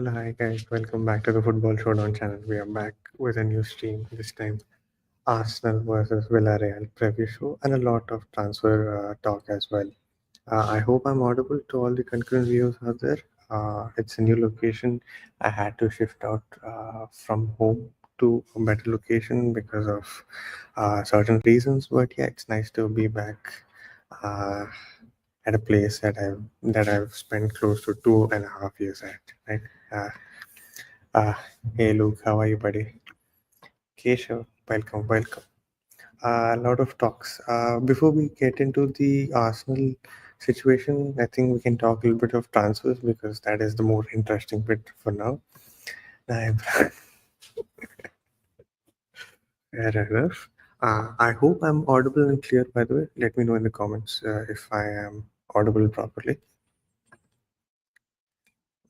Hi guys, welcome back to the Football Showdown channel. We are back with a new stream, this time Arsenal versus Villarreal preview show and a lot of transfer talk as well. I hope I'm audible to all the concurrent viewers out there. It's a new location. I had to shift out from home to a better location because of certain reasons, but yeah, it's nice to be back uh, at a place that I've spent close to 2.5 years at. Right. Uh, uh, hey Luke, how are you, buddy? Keshav, welcome. A lot of talks. Before we get into the Arsenal situation, I think we can talk a little bit of transfers because that is the more interesting bit for now. I'm fair enough. I hope I'm audible and clear, by the way. Let me know in the comments if I am audible properly.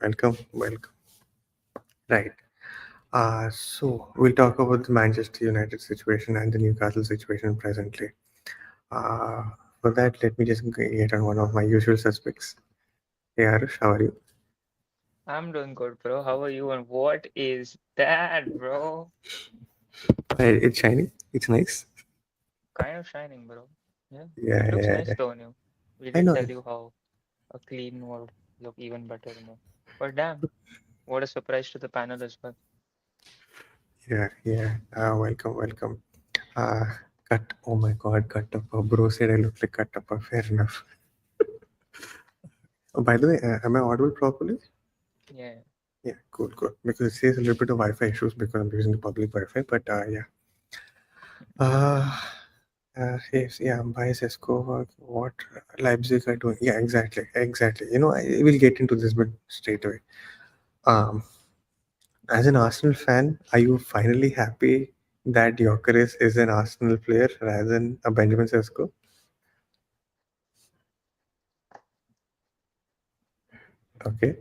Welcome. Right. So we'll talk about the Manchester United situation and the Newcastle situation presently. Uh, for that, let me just get on one of my usual suspects. Hey, Aarush, how are you? I'm doing good, bro. How are you? And what is that, bro? It's shiny. It's nice. Kind of shining, bro. Yeah, it Yeah, looks yeah, nice yeah. though on you. We I did know. tell you how a clean would look even better, But damn, what a surprise to the panel as well. Yeah. Welcome. Uh, cut. Oh my God, Kattappa. Bro said I look like Kattappa. Fair enough. Oh, by the way, am I audible properly? Yeah. Yeah, cool. Because it says a little bit of Wi-Fi issues because I'm using the public Wi-Fi. But yeah. Uh, yes, yeah, by Sesko, what Leipzig are doing. Yeah, exactly. I will get into this bit straight away. Um, as an Arsenal fan, are you finally happy that Gyökeres is an Arsenal player rather than a Benjamin Sesko? Okay.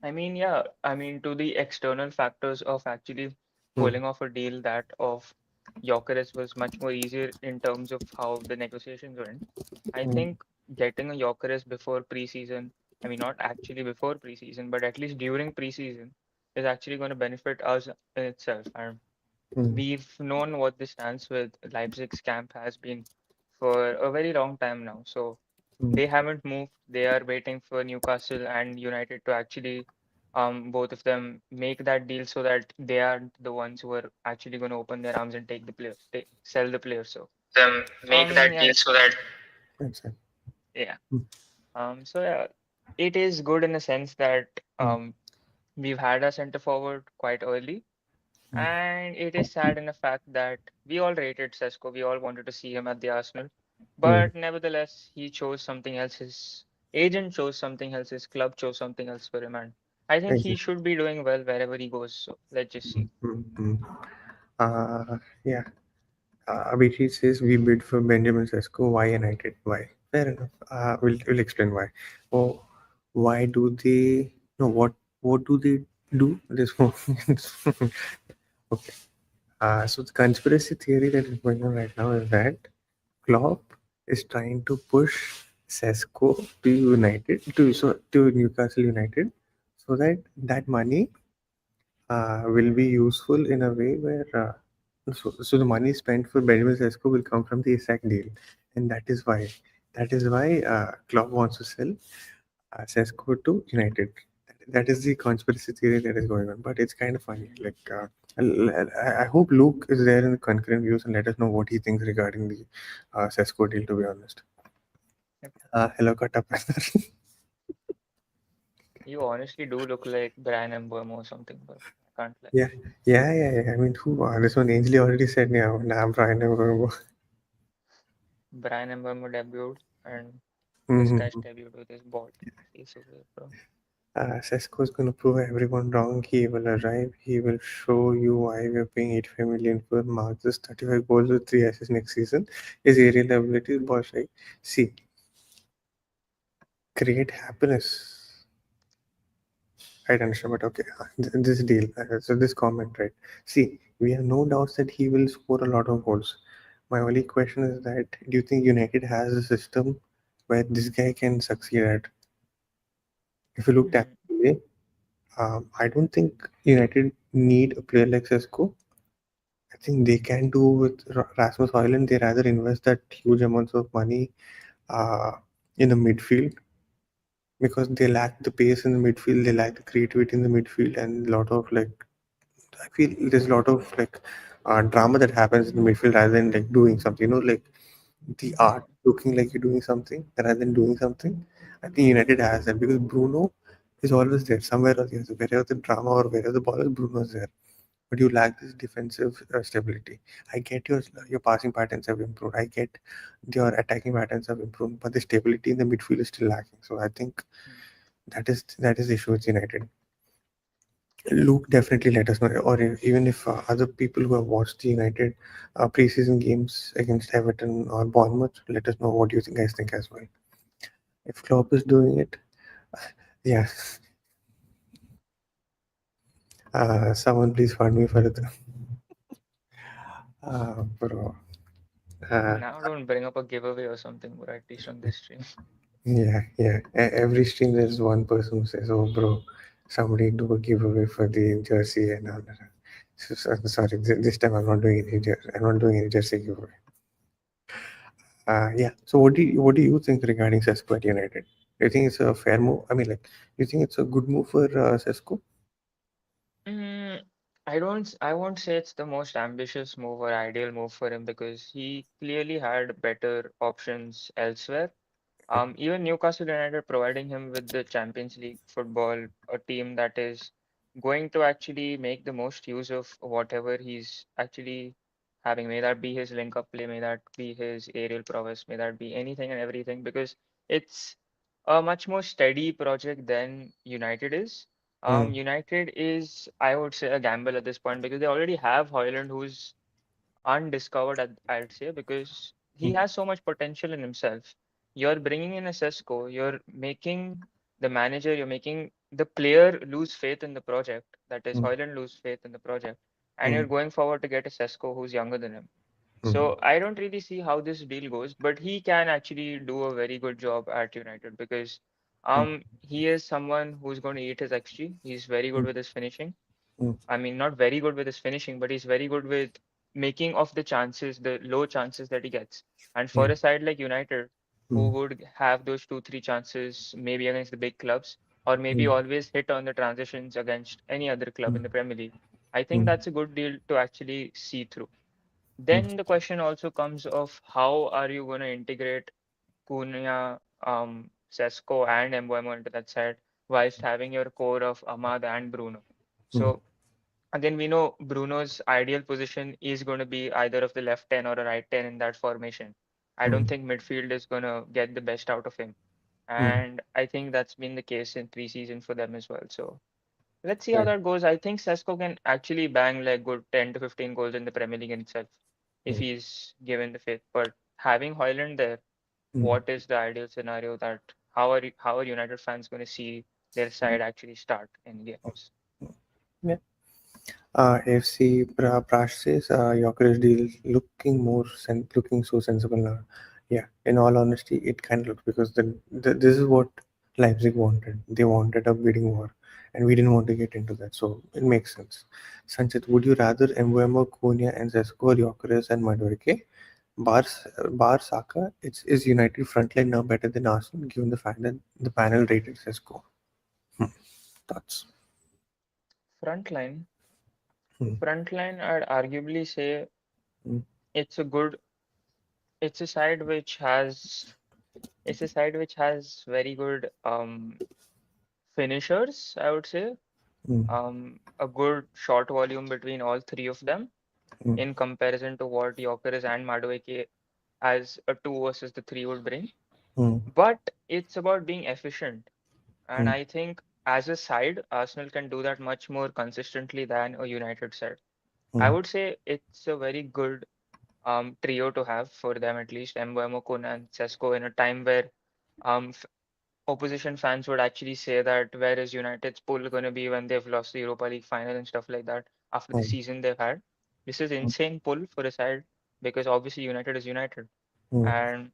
To the external factors of actually Hmm. pulling off a deal that of Gyökeres was much more easier in terms of how the negotiations went. I Hmm. think getting a Gyökeres before preseason, not actually before preseason, but at least during preseason, is actually going to benefit us in itself. And Hmm. we've known what the stance with Leipzig's camp has been for a very long time now. So Hmm. they haven't moved. They are waiting for Newcastle and United to actually, both of them make that deal so that they are the ones who are actually going to open their arms and take the players, they sell the players. So, Them make that yeah, deal so that. Exactly. yeah. Hmm. So it is good in a sense that Hmm. we've had our center forward quite early, Hmm. and it is sad in the fact that we all rated Sesko. We all wanted to see him at the Arsenal, Hmm. but nevertheless, he chose something else. His agent chose something else. His club chose something else for him, and I think he Exactly. should be doing well wherever he goes. So let's just see. Hmm. Yeah. Abhijit says we bid for Benjamin Sesko. Why United? Why? Fair enough. We'll explain why. Oh, why do they? No, what do they do? This one. Okay. So the conspiracy theory that is going on right now is that Klopp is trying to push Sesko to United to Newcastle United, so that money will be useful in a way where so the money spent for Benjamin Sesko will come from the Isak deal, and that is why Klopp wants to sell Sesko to United. That is the conspiracy theory that is going on, but it's kind of funny. Like I hope Luke is there in the concurrent views and let us know what he thinks regarding the Sesko deal. To be honest, Yep. hello, Katapa. You honestly do look like Brian Mbeumo or something, but I can't lie. Yeah. I mean, who? This one Ainsley already said, yeah, nah, I'm trying to. Brian Mbeumo debuted, and this guy's Mhm. debuted with his bald face over there, bro. Sesko is going to prove everyone wrong. He will arrive. He will show you why we're paying 85 million for Marx's 35 goals with 3 assists next season. His aerial ability is boss like. See, create happiness. I don't understand, but okay. This deal. So this comment, right? See, we have no doubts that he will score a lot of goals. My only question is that do you think United has a system where this guy can succeed at? If you looked at Hmm. I don't think United need a player like Sesko. I think they can do with Rasmus Højlund. They rather invest that huge amounts of money uh, in the midfield because they lack the pace in the midfield. They lack the creativity in the midfield, and a lot of like I feel there's a lot of like drama that happens in the midfield rather than like doing something. Like the art Yeah. looking like you're doing something rather than doing something. I think United has that because Bruno is always there somewhere or the other. Wherever the drama or wherever the ball is, Bruno's there. But you lack this defensive stability. I get your passing patterns have improved. I get your attacking patterns have improved, but the stability in the midfield is still lacking. So I think Mm. that is the issue with United. Luke, definitely let us know, or even if other people who have watched the United preseason games against Everton or Bournemouth, let us know what you think guys think as well. If Klopp is doing it, yeah, someone please fund me for it. Bro, uh, Now don't bring up a giveaway or something, or at least on this stream. yeah, yeah. Every stream there's one person who says, "Oh, bro, somebody do a giveaway for the jersey and all that." Sorry, this time I'm not doing any jersey. I'm not doing any jersey giveaway. Yeah. So what do you think regarding Sesko at United? Do you think it's a fair move? I mean, like, do you think it's a good move for Sesko? Mm, I won't say it's the most ambitious move or ideal move for him because he clearly had better options elsewhere. Even Newcastle United providing him with the Champions League football, a team that is going to actually make the most use of whatever he's actually having. May that be his link up play, may that be his aerial prowess, may that be anything and everything, because it's a much more steady project than United is. Mm, United is, I would say, a gamble at this point because they already have Hoyland, who's undiscovered, I'd say, because he mm, has so much potential in himself. You're bringing in a Sesko, you're making the manager, you're making the player lose faith in the project, that is, mm, Hoyland lose faith in the project, and you're mm, going forward to get a Sesko who's younger than him. mm, So I don't really see how this deal goes, but he can actually do a very good job at United because mm, he is someone who's going to eat his XG. He's very good mm, with his finishing. mm, I mean, not very good with his finishing, but he's very good with making of the chances, the low chances that he gets. And for mm, a side like United, who mm, would have those two, three chances, maybe against the big clubs, or maybe mm, always hit on the transitions against any other club in mm, the Premier League, I think mm, that's a good deal to actually see through. mm, Then the question also comes of how are you going to integrate Cunha, Sesko, and Mbeumo into that side, whilst having your core of Ahmad and Bruno. mm, So again, we know Bruno's ideal position is going to be either of the left 10 or a right 10 in that formation. I don't mm, think midfield is going to get the best out of him. mm. And I think that's been the case in preseason for them as well. So let's see how Right. that goes. I think Sesko can actually bang like good 10 to 15 goals in the Premier League in itself if Mm, he's given the faith. But having Hoyland there, mm, what is the ideal scenario that how are United fans going to see their mm, side actually start in mm. games? Yeah. FC Prash says Jokeris deal looking so sensible now. Yeah, in all honesty, it kind of looks because this is what Leipzig wanted. They wanted a bidding war, and we didn't want to get into that, so it makes sense. Sanchit, would you rather Mbeumo, Cunha, and Sesko or Jokeris and Madueke? Bar Saka, is United frontline now better than Arsenal, given the fact that the panel rated Sesko? Hmm. Thoughts? Frontline. Hmm. Frontline, I'd arguably say Hmm. it's a good, it's a side which has, it's a side which has very good finishers, I would say. Hmm. A good shot volume between all three of them Hmm. in comparison to what Jokeris and Madueke as a two versus the three would bring. Hmm. But it's about being efficient. And Hmm. I think as a side, Arsenal can do that much more consistently than a United side. I Hmm. would say it's a very good trio to have for them at least, Mbeumo, Kun, and Sesko in a time where opposition fans would actually say that where is United's pull going to be when they've lost the Europa League final and stuff like that after the Hmm. season they've had. This is insane pull for a side because obviously United is United. Hmm. And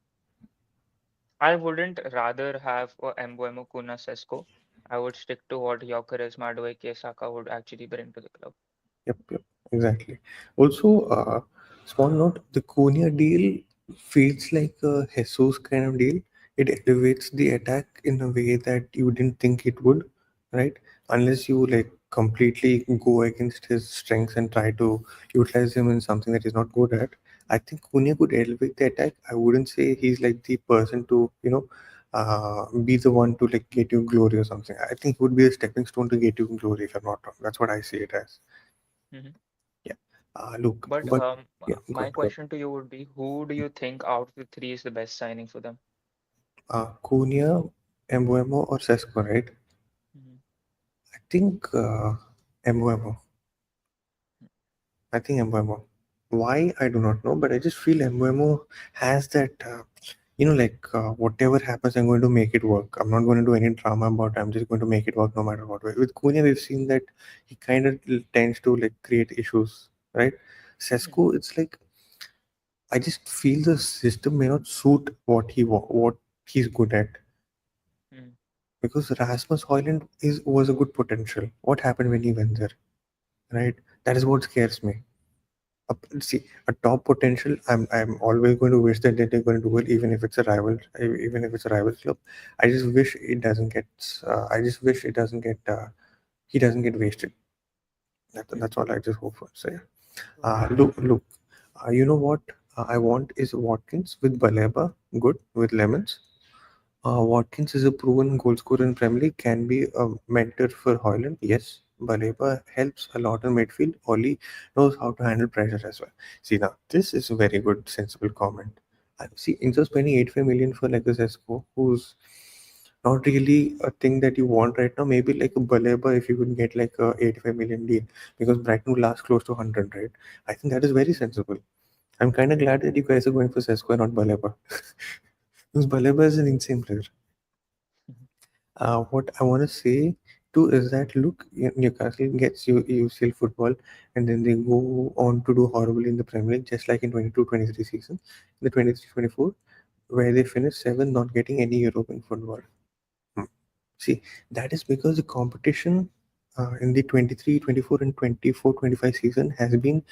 I wouldn't rather have Mbeumo, Kun, or Sesko. I would stick to what Gyökeres, Madueke, Saka would actually bring to the club. Yep, exactly. Also, small note: the Konya deal feels like a Jesus kind of deal. It elevates the attack in a way that you didn't think it would, right? Unless you like completely go against his strengths and try to utilize him in something that he's not good at. I think Konya could elevate the attack. I wouldn't say he's like the person to, be the one to like get you glory or something. I think he would be a stepping stone to get you glory, if I'm not wrong. That's what I see it as. Mhm. Yeah. Look, But but yeah, my good, good. question to you would be, who do you think out of the three is the best signing for them? Cunha, Embuemo, or Sesko, right? Mhm. I think Embuemo. I think Embuemo. Why I do not know, but I just feel Embuemo has that. Whatever happens, I'm going to make it work. I'm not going to do any drama about it. I'm just going to make it work no matter what. With Cunha, we've seen that he kind of tends to like create issues, right? Mhm. Sesko, it's like I just feel the system may not suit what he's good at. Mhm. Because Rasmus Hoyland is was a good potential. What happened when he went there, right? That is what scares me. See, a top potential. I'm always going to wish that they're going to do well, even if it's a rival, even if it's a rival club. I just wish it doesn't get. I just wish it doesn't get. He doesn't get wasted. Mhm. That's all I just hope for. So yeah. Look. You know what I want is Watkins with Baleba, good with lemons. Watkins is a proven goal scorer in Premier League, can be a mentor for Hoyland. Yes, Baleba helps a lot in midfield. Oli knows how to handle pressure as well. See, now this is a very good, sensible comment. See, instead of spending 85 million for like a Sesko, who's not really a thing that you want right now, maybe like a Baleba if you could get like a 85 million deal because Brighton will last close to 100, right? I think that is very sensible. I'm kind of glad that you guys are going for Sesko and not Baleba because Baleba is an insane player. Mhm. What I want to say too is that look, Newcastle gets you UCL football, and then they go on to do horribly in the Premier League, just like in 22-23 season, in the 23-24, where they finished seventh, not getting any European football. Hmm. See, that is because the competition in the 23-24 and 24-25 season has been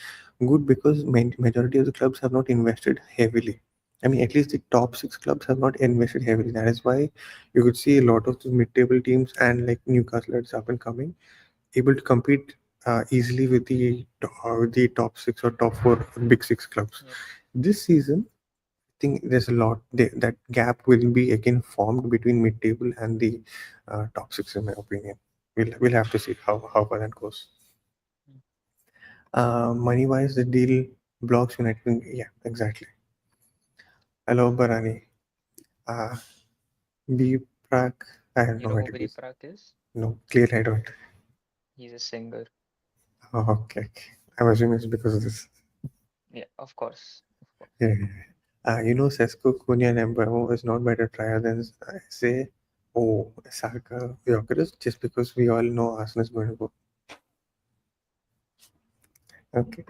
good because majority of the clubs have not invested heavily. I mean, at least the top six clubs have not invested heavily. That is why you could see a lot of the mid-table teams and like Newcastle that's up and coming able to compete easily with the top six or top four big six clubs. Yep. This season, think there's a lot that gap will be again formed between mid-table and the top six, in my opinion. We'll have to see how far that goes. Mhm. Money wise, the deal blocks United. Yeah, exactly. Hello, Barani. Uh, B Prague. I have You no know who idea. Bri Prak is? No, clearly I don't. He's a singer. Oh, okay. I'm assuming it's because of this. Yeah, of course. Of course. Yeah. Sesko, Kunya, and Mbemo is not better trial than say, oh, Saka, Gyökeres, just because we all know Arsenal is going to go. Okay.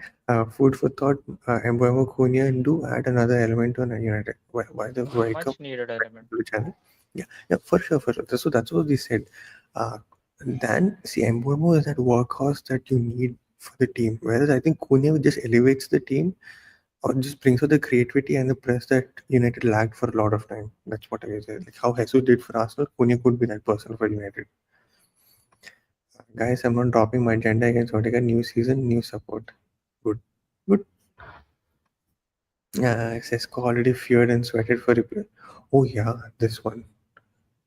Food for thought. Mbemo, Kunya do add another element on United. Why the welcome Much needed element. to the channel? Yeah, for sure, for sure. So that's what they said. Uh, then see, Mbemo is that workhorse that you need for the team. Whereas I think Kunya just elevates the team or just brings out the creativity and the press that United lacked for a lot of time. That's what I say. Like how Jesus did for Arsenal, Cunha could be that person for United. Guys, I'm not dropping my agenda against Odegaard. New season, new support. Good. Good. Sesko already feared and sweated for replay. Oh yeah, this one.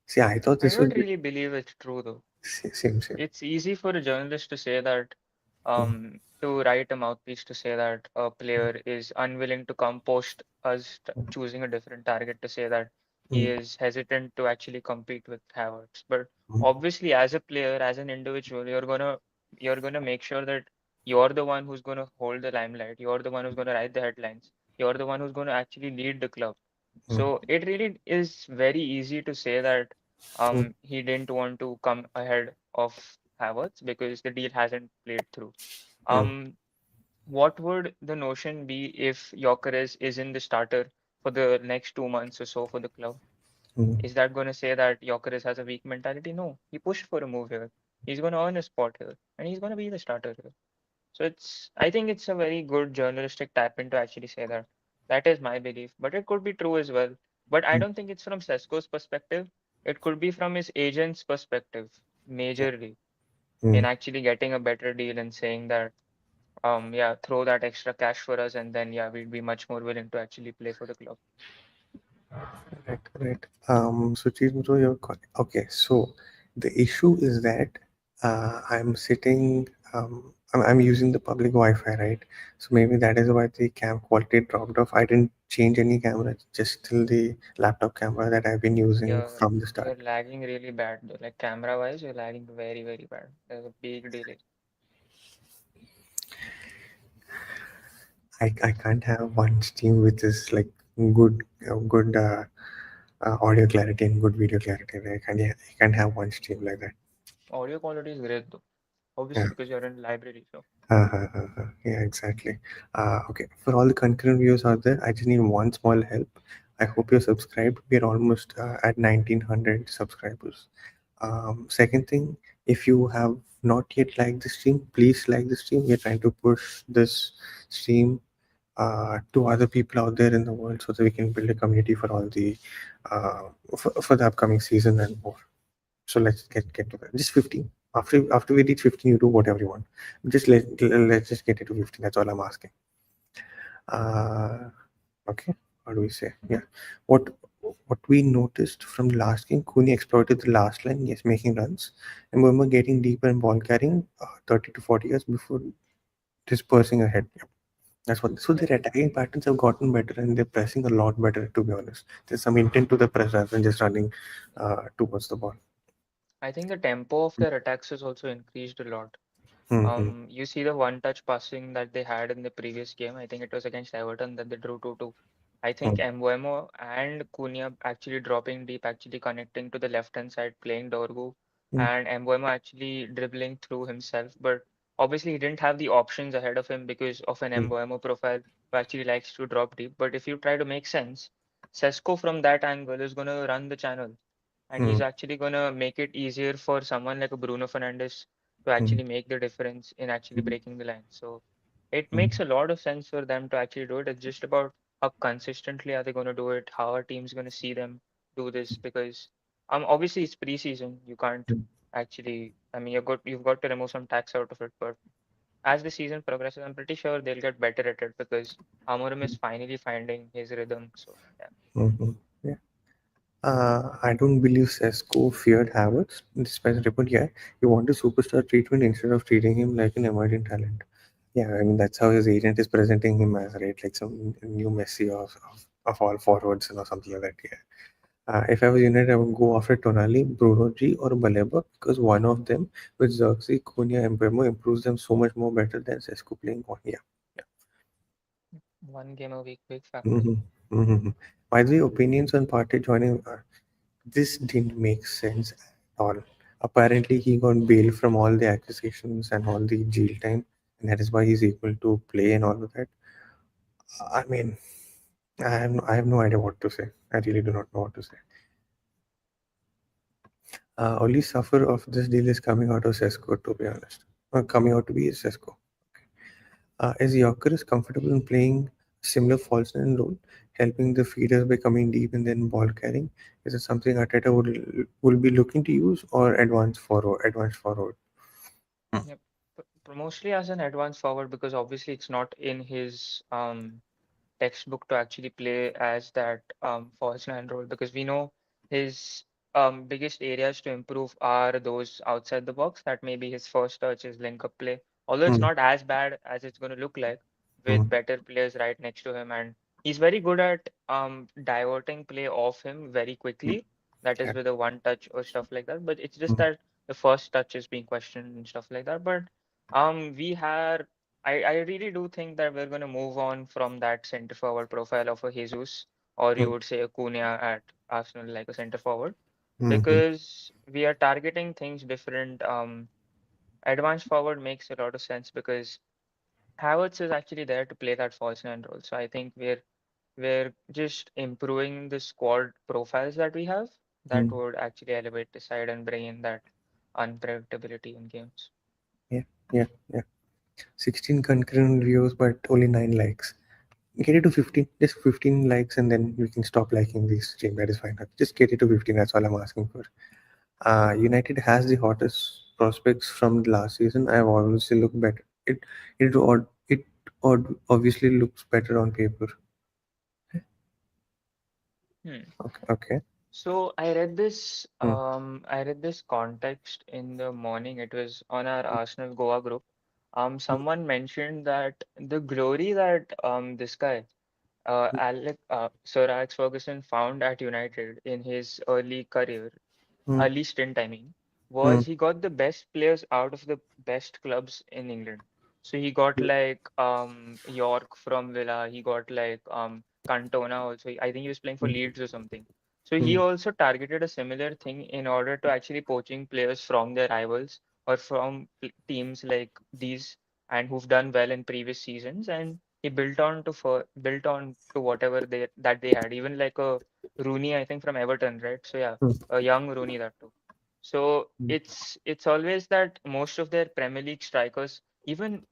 See, I thought I this was don't really believe it's true though. same. It's easy for a journalist to say that, Mm, to write a mouthpiece to say that a player is unwilling to come post us choosing a different target to say that he mm, is hesitant to actually compete with Havertz. But mm, obviously, as a player, as an individual, you're gonna make sure that you're the one who's gonna hold the limelight. You're the one who's gonna write the headlines. You're the one who's gonna actually lead the club. mm, So it really is very easy to say that mm, he didn't want to come ahead of Havertz because the deal hasn't played through. mm. Um, what would the notion be if Gyökeres is in the starter for the next 2 months or so for the club? mm, Is that going to say that Gyökeres has a weak mentality? No, he pushed for a move here. He's going to earn a spot here, and he's going to be the starter here. So I think it's a very good journalistic tap in to actually say that. That is my belief, but it could be true as well. But I mm, don't think it's from Sesko's perspective. It could be from his agent's perspective, majorly, in mm. actually getting a better deal and saying that, yeah, throw that extra cash for us, and then yeah, we'd be much more willing to actually play for the club. Right, right. Suchit, bro, you're correct. Okay, so the issue is that I'm sitting, I'm using the public Wi-Fi, right? So maybe that is why the cam quality dropped off. I didn't change any camera, just still the laptop camera that I've been using You're from the you're start. lagging really bad though. Like camera wise, you're lagging very, very bad. There's a big delay. I can't have one stream which is like good, good audio clarity and good video clarity. Right? I can't have one stream like that. Audio quality is great though. Yeah. Obviously because you're in library, so Yeah, exactly. Okay, for all the concurrent viewers out there, I just need one small help. I hope you're subscribed. We're almost at 1900 subscribers. Second thing, if you have not yet liked the stream, please like the stream. We're trying to push this stream to other people out there in the world so that we can build a community for all the for the upcoming season and more. So let's get to that. Just 15. After we reach 15, you do whatever you want. Let's just get it to 15. That's all I'm asking. Uh, okay. How do we say? Yeah. What what we noticed from the last game, Cooney exploited the last line, yes, making runs, and we were getting deeper and ball carrying 30 to 40 years before dispersing ahead. Yep. That's what. So yep. their attacking patterns have gotten better, and they're pressing a lot better. To be honest, there's some intent to the press rather than just running towards the ball. I think the tempo of their attacks has also increased a lot. Mm-hmm. You see the one touch passing that they had in the previous game. I think it was against Everton that they drew 2-2. I think Embuemo and Cunha actually dropping deep, actually connecting to the left hand side, playing Dorgu, and Embuemo actually dribbling through himself. But obviously, he didn't have the options ahead of him because of an Embuemo profile who actually likes to drop deep. But if you try to make sense, Sesko from that angle is going to run the channel, and he's actually going to make it easier for someone like a Bruno Fernandes to actually make the difference in actually breaking the line. So it makes a lot of sense for them to actually do it. It's just about how consistently are they going to do it? How are teams going to see them do this? Because obviously it's preseason. You can't actually. I mean, you've got to remove some tax out of it. But as the season progresses, I'm pretty sure they'll get better at it because Amorim is finally finding his rhythm. So yeah. Mm-hmm. Yeah. I don't believe Sesko feared Havertz. Despite the report, yeah, he wanted superstar treatment instead of treating him like an emerging talent. Yeah, I mean that's how his agent is presenting him as, right? Like some new Messi of all forwards or something like that. Yeah. If I was United, I would go after Tonali, Bruno G, or Baleba because one of them with Xerxes, Cunha, and Mbemo improves them so much more better than Sesko playing one. Yeah. One game a week, big factor. Mm-hmm. Mm-hmm. By the way, opinions on Partey joining this didn't make sense at all. Apparently, he got bail from all the accusations and all the jail time, and that is why he's able to play and all of that. I mean, I have no idea what to say. I really do not know what to say. Only suffer of this deal is coming out of Sesko, to be honest. Coming out to be Sesko. Is Yorker comfortable in playing similar false nine role, helping the feeders by coming deep and then ball carrying? Is it something Arteta will be looking to use or advanced forward? Advanced forward. Yep. Mostly as an advanced forward because obviously it's not in his textbook to actually play as that false nine role because we know his biggest areas to improve are those outside the box. That may be his first touch, his link up play. Although it's Mm, not as bad as it's going to look like with mm, better players right next to him, and he's very good at diverting play off him very mm, quickly. That is yeah. with a one touch or stuff like that. But it's just Mm, that the first touch is being questioned and stuff like that. But we had I really do think that we're going to move on from that center forward profile of a Jesus, or you mm, would say a Cunha at Arsenal like a center forward, mhm, because we are targeting things different. Advanced forward makes a lot of sense because Havertz is actually there to play that false nine role. So I think we're just improving the squad profiles that we have that Mm. would actually elevate the side and bring in that unpredictability in games. Yeah, yeah, yeah. 16 concurrent views, but only 9 likes. Get it to 15, just 15 likes, and then we can stop liking this stream. That is fine. Just get it to 15. That's all I'm asking for. United has the hottest prospects from the last season. I have obviously looked better. It obviously looks better on paper. Hmm. Okay, okay. So Hmm. I read this context in the morning. It was on our Arsenal Goa group. Someone mentioned that the glory that this guy Sir Alex Ferguson found at United in his early career, Hmm. early stint, I mean, Hmm. was he got the best players out of the best clubs in England. So he got like York from Villa, he got like Cantona also. I think he was playing for Hmm. Leeds or something. So he Hmm. also targeted a similar thing in order to actually poaching players from their rivals or from teams like these and who've done well in previous seasons, and he built on to whatever they had, even like a Rooney, I think from Everton, right? So yeah, Hmm. a young Rooney that too. So Hmm. it's always that most of their Premier League strikers, even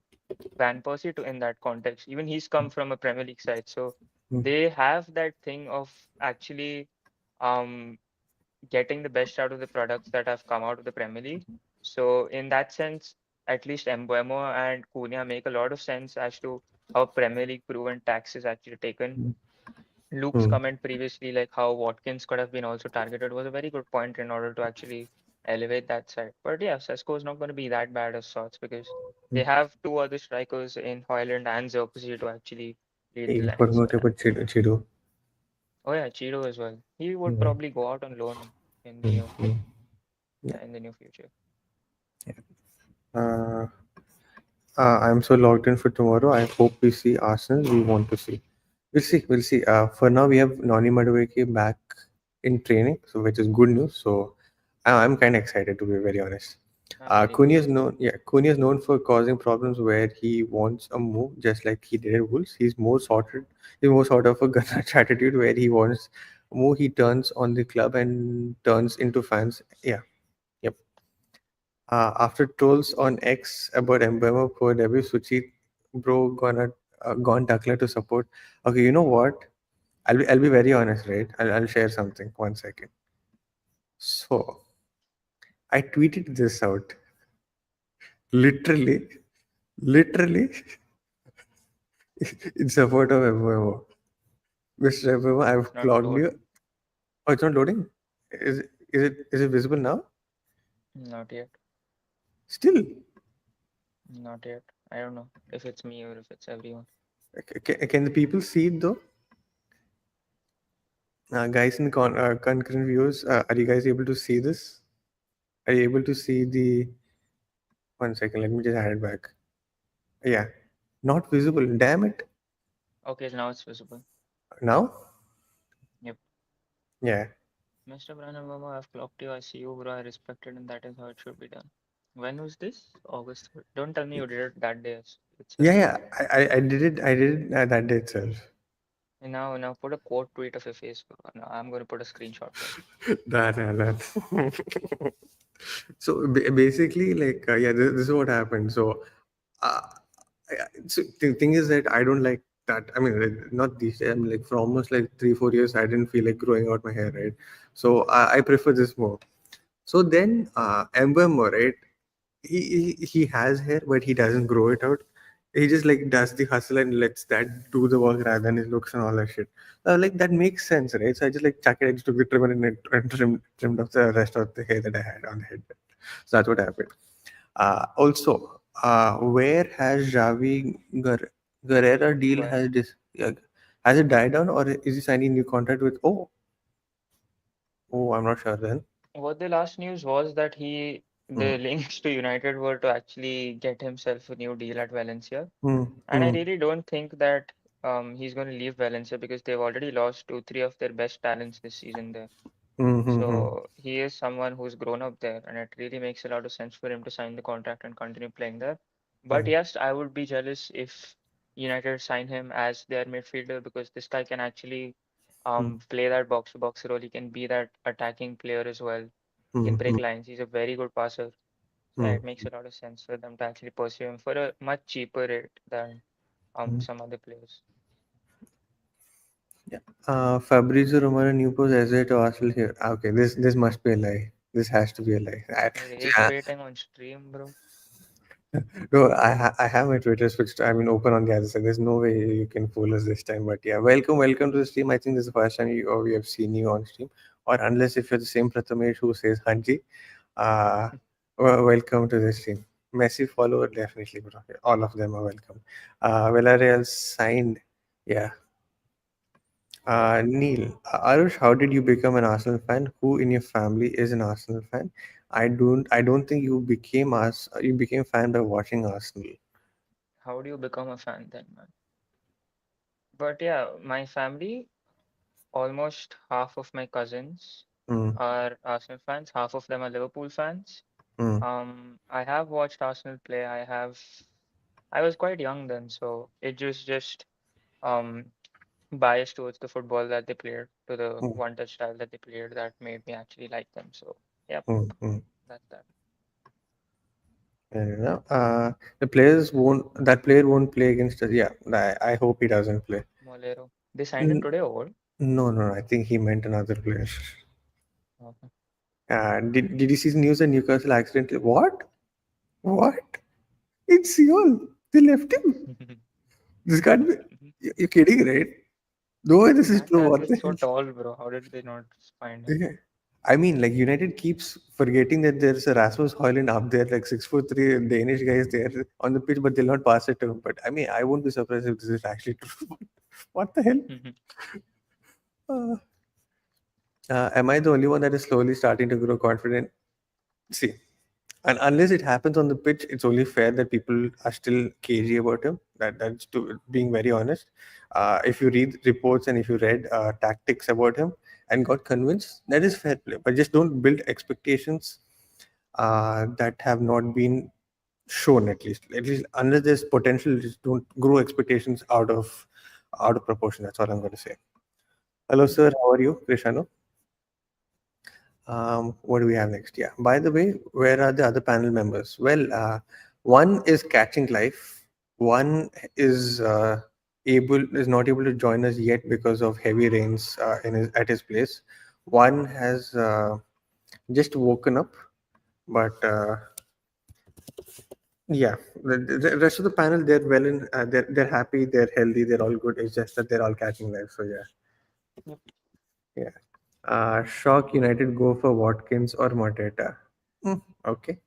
Van Persie to in that context, even he's come from a Premier League side. So Hmm. they have that thing of actually um getting the best out of the products that have come out of the Premier League. So in that sense, at least Embuemo and Cunha make a lot of sense as to how Premier League proven tax is actually taken. Luke's Hmm. comment previously, like how Watkins could have been also targeted, was a very good point in order to actually elevate that side. But yeah, Sesko is not going to be that bad as sorts because Hmm. they have two other strikers in Hoyland and Xerxes to actually lead the Hey, line. So forgot yeah. about Chido. Oh yeah, Cheeto as well. He would Hmm. probably go out on loan in the Hmm. near Hmm. Yeah. yeah, in the near future. Yeah. Uh, I'm so logged in for tomorrow. I hope we see Arsenal. We want to see. We'll see. We'll see. For now, we have Noni Madueke back in training, so which is good news. So I'm kind of excited, to be very honest. I'm very Cunha is excited. known, yeah, Cunha is known for causing problems where he wants a move, just like he did at Wolves. He's more sorted. He's more sort of a Garnacho attitude where he wants a move. He turns on the club and turns into fans. Yeah, yep. After trolls on X about Mbemo for debut, Sucheet bro gone Duckler to support. Okay, you know what? I'll be very honest, right? I'll share something. 1 second. So I tweeted this out. Literally, literally in support of Mbemo. Mr. Mbemo, It's I've not clogged you. loading. Oh, it's not loading. Is it visible now? Not yet. Still, Not yet. I don't know if it's me or if it's everyone. can the people see it though? Guys in concurrent views, are you guys able to see this? Are you able to see the 1 second? Let me just add it back. Yeah, not visible. Damn it. Okay, now it's visible. Now? Yep. Yeah. Mr. Brandon Verma, I've clocked you. I see you, bro. I respect it, and that is how it should be done. When was this? August 3rd. Don't tell me you did it that day itself. Yeah, yeah. I did it. I did it that day itself. And now put a quote tweet of your face, bro. Now I'm going to put a screenshot for it. That. So basically, like, yeah, this is what happened. So, uh, so the thing is that I don't like that. I mean, like, not these days. I mean, like, for almost like 3 4 years, I didn't feel like growing out my hair, right? So I prefer this more. So then, Ember, right? He has hair, but he doesn't grow it out. He just like does the hustle and lets that do the work rather than his looks and all that shit. Like that makes sense, right? So I just like chuck it. I just took the trimmer and trimmed off the rest of the hair that I had on the head. So that's what happened. Also, where has Guerrera deal But has it died down or is he signing new contract with? Oh, I'm not sure then. what the last news was that Hmm. the links to United were to actually get himself a new deal at Valencia. Hmm. And I Hmm. really don't think that he's going to leave Valencia because they've already lost two, three of their best talents this season there. Hmm. Hmm. Hmm. So he is someone who's grown up there, and it really makes a lot of sense for him to sign the contract and continue playing there. But Hmm. yes, I would be jealous if United sign him as their midfielder because this guy can actually mm, play that box to box role. He can be that attacking player as well. He can mm, break mm, lines. He's a very good passer. So yeah, mm, it makes a lot of sense for them to actually pursue him for a much cheaper rate than mm. some other players. Yeah. Fabrizio Romano new post as to Arsenal here. Okay, this must be a lie. This has to be a lie. Rage baiting on stream, bro. No, I have my Twitter switched. I mean, open on the other side. There's no way you can fool us this time. But yeah, welcome to the stream. I think this is the first time or we have seen you on stream, or unless if you're the same Prathamesh who says Hanji, uh, welcome to the stream. Messi follower definitely, bro. All of them are welcome. Villarreal signed. Yeah. Neil, Arush, how did you become an Arsenal fan? Who in your family is an Arsenal fan? I don't think you became us. You became a fan by watching Arsenal. How do you become a fan then, man? But yeah, my family, almost half of my cousins Mm, are Arsenal fans. Half of them are Liverpool fans. mm, I have watched Arsenal play. I was quite young then, so it just um biased towards the football that they played, to the mm, one-touch style that they played, that made me actually like them. So, yep, mm. that's that. Fair enough. The players won't. That player won't play against us. Yeah, I hope he doesn't play. Molero. They signed him N- today or what? no. I think he meant another player. Okay. Did you see the news that Newcastle accidentally what? What? It's Seoul. They left him. This can't be. You're kidding, right? No way this is That true. guy What is the so hell? tall, bro. How did they not find him? Yeah. I mean, like United keeps forgetting that there's a Rasmus Højlund up there, like 6'3" Danish guy is there on the pitch, but they'll not pass it to him. But I mean, I won't be surprised if this is actually true. What the hell? Uh, am I the only one that is slowly starting to grow confident? See, and unless it happens on the pitch, it's only fair that people are still cagey about him. That's to being very honest. If you read reports and if you read tactics about him and got convinced, that is fair play. But just don't build expectations that have not been shown. At least unless there's potential, just don't grow expectations out of proportion. That's all I'm going to say. Hello, sir. How are you, Krishano? What do we have next? Yeah. By the way, where are the other panel members? Well, one is catching life. One is not able to join us yet because of heavy rains at his place. One has just woken up, but yeah, the rest of the panel they're well in. They're happy. They're healthy. They're all good. It's just that they're all catching life. So yeah, Yep. yeah. Shock United go for Watkins or Mateta. Okay.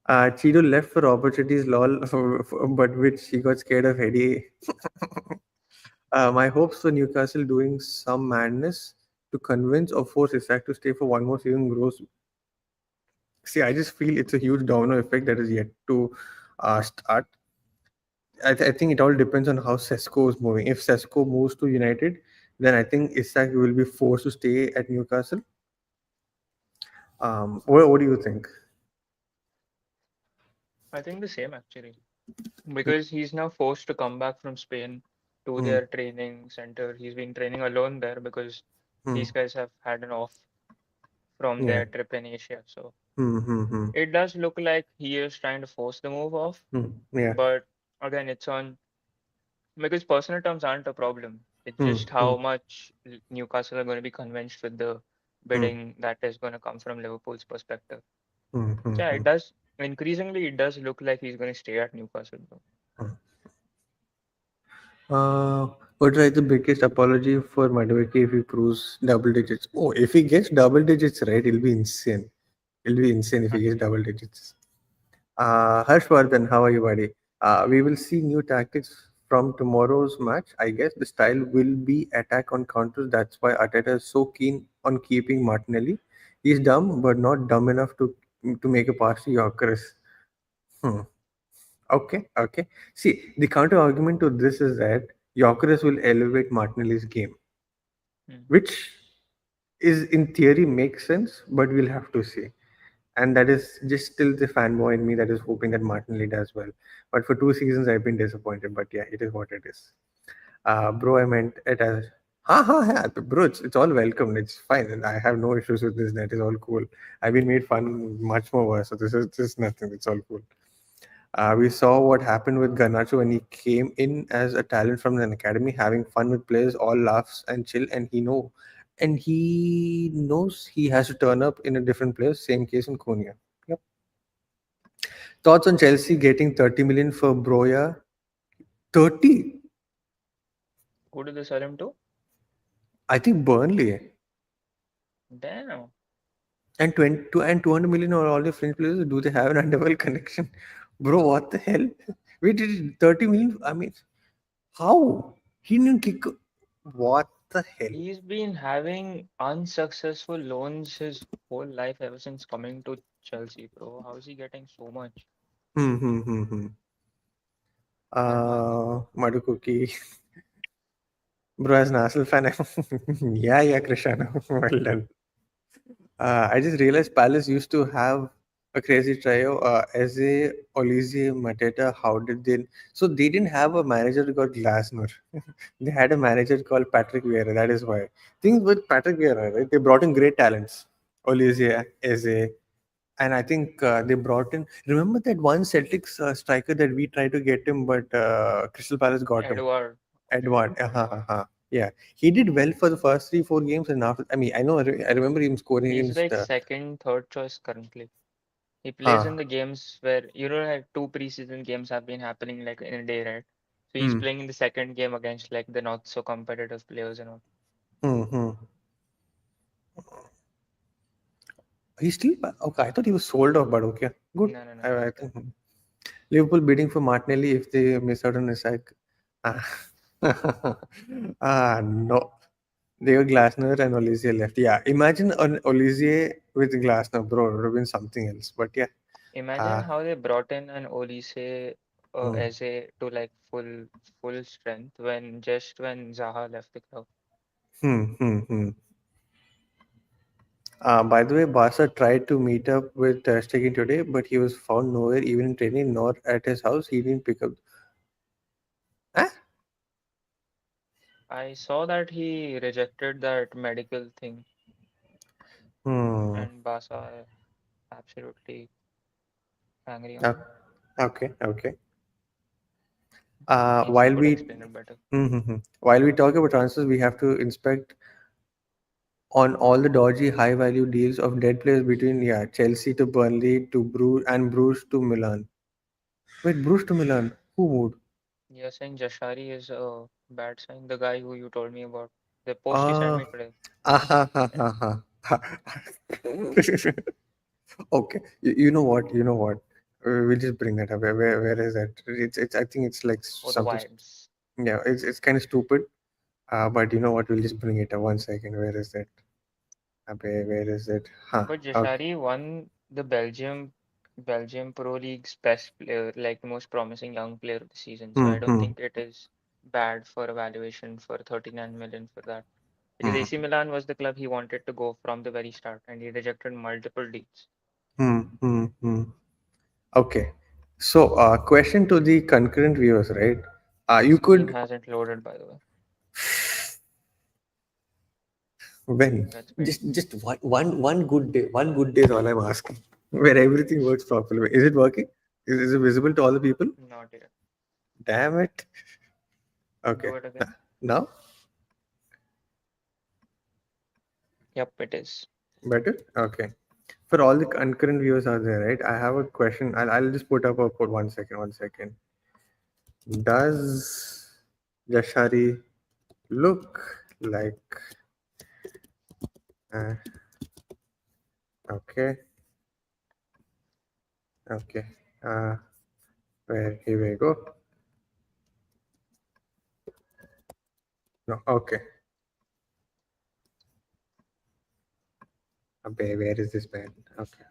Chido left for opportunities, lol, but which he got scared of Eddie. My hopes for Newcastle doing some madness to convince or force Isak to stay for one more season grows. See, I just feel it's a huge domino effect that is yet to start. I think it all depends on how Sesko is moving. If Sesko moves to United, then I think Isak will be forced to stay at Newcastle. What do you think? I think the same actually, because he's now forced to come back from Spain to Hmm. their training center. He's been training alone there because Hmm. these guys have had an off from Yeah. their trip in Asia. So Hmm. Hmm. Hmm. it does look like he is trying to force the move off, Hmm. Yeah. but again, it's on because personal terms aren't a problem. It's Hmm. just Hmm. how much Newcastle are going to be convinced with the Hmm. bidding that is going to come from Liverpool's perspective. Hmm. Hmm. So yeah, Hmm. it does increasingly it does look like he's going to stay at Newcastle though. hmm. Uh, would write the biggest apology for Madueke if he proves double digits. Oh, if he gets double digits right, it'll be insane. It'll be insane if he gets Actually, double digits. Harshvardhan, how are you, buddy? We will see new tactics from tomorrow's match. I guess the style will be attack on counters. That's why Arteta is so keen on keeping Martinelli. He's dumb, but not dumb enough to make a pass to Yorkeris. Hmm. Okay. See, the counter argument to this is that Yorkeris will elevate Martinelli's game, hmm. which is in theory makes sense, but we'll have to see. And that is just still the fanboy in me that is hoping that Martinelli does well. But for 2 seasons, I've been disappointed. But yeah, it is what it is. Bro, I meant it as ha ha ha, bro. It's all welcome. It's fine, and I have no issues with this. That is all cool. I've been made fun much more worse, so this is just nothing. It's all cool. We saw what happened with Garnacho when he came in as a talent from an academy, having fun with players, all laughs and chill, and he knows he has to turn up in a different place. Same case in Konya. Yep. Thoughts on Chelsea getting 30 million for Broya? 30? Who did they sell him to? I think Burnley. Damn. And 200 million or all the French players, do they have an underworld connection? Bro, what the hell? We did 30 million. I mean, how? He didn't kick. What the hell? He's been having unsuccessful loans his whole life ever since coming to Chelsea, bro. How is he getting so much? Hmm, hmm, hmm, hmm. Madman. Madukuki. Bro, as an Arsenal fan, yeah, yeah, Cristiano. Well done. I just realized Palace used to have a crazy trio. Eze, Olivier, Mateta. How did they? So they didn't have a manager called Glasner. They had a manager called Patrick Vieira. That is why. Things with Patrick Vieira, right? They brought in great talents. Olivier, Eze, and I think they brought in. Remember that one Celtics striker that we tried to get him, but Crystal Palace got him. Edward. Okay. Edward. Yeah, he did well for the first 3 4 games, and after I mean, I remember him scoring He's against. like second, third choice currently. He plays in Huh. the games where you know like two preseason games have been happening like in a day, right? So he's Hmm. playing in the second game against like the not so competitive players and all. Hmm. Hmm. He's still okay. I thought he was sold off, but okay, good. No, no, no, I he's there. think Liverpool bidding for Martinelli if they miss out on Isaac. Ah, no. They were Glasner and Olivier left. Yeah, imagine an Olivier with Glasner, bro. It would have been something else. But yeah. Imagine Uh, how they brought in an Olise hmm, as a to like full strength when Zaha left the club. hmm. By the way, Barca tried to meet up with Ter Stegen today, but he was found nowhere, even in training, nor at his house. He didn't pick up. Huh? I saw that he rejected that medical thing, Hmm. and Barca absolutely angry on Uh, him. okay. Okay. Messi While could we explain it better. while we talk about transfers, we have to inspect on all the dodgy high value deals of dead players between Chelsea to Burnley to Bruce to Milan. Wait, Bruce to Milan. Who moved? You're saying Jashari is a bad sign, the guy who you told me about. The post you sent Uh, me today. ah. Okay, you know what? You know what? We'll just bring that up. Where is that? It's. I think it's like Oh, the something. vibes. Yeah, it's kind of stupid. But you know what? We'll just bring it up. 1 second. Where is that? Where is it? Huh. But Okay. Jashari won the Belgium Pro League's best player, like the most promising young player of the season. So I don't Hmm. think it is bad for evaluation for 39 million for that. Because Hmm. AC Milan was the club he wanted to go from the very start, and he rejected multiple deals. Hmm. Hmm. Hmm. Okay. So, question to the concurrent viewers, right? My You screen could hasn't loaded, by the way. when Let's wait. just one good day is all I'm asking, where everything works properly. Is it working? Is it visible to all the people? Not yet. Damn it. Okay. Do it again. Now Yep, it is. better. Okay. For all the concurrent viewers out there, right? I have a question. I'll just put up a put 1 second. 1 second. Does Jashari look like? Uh, okay. Okay. Uh, where here we go. No. Okay. Okay. Where is this man? Okay.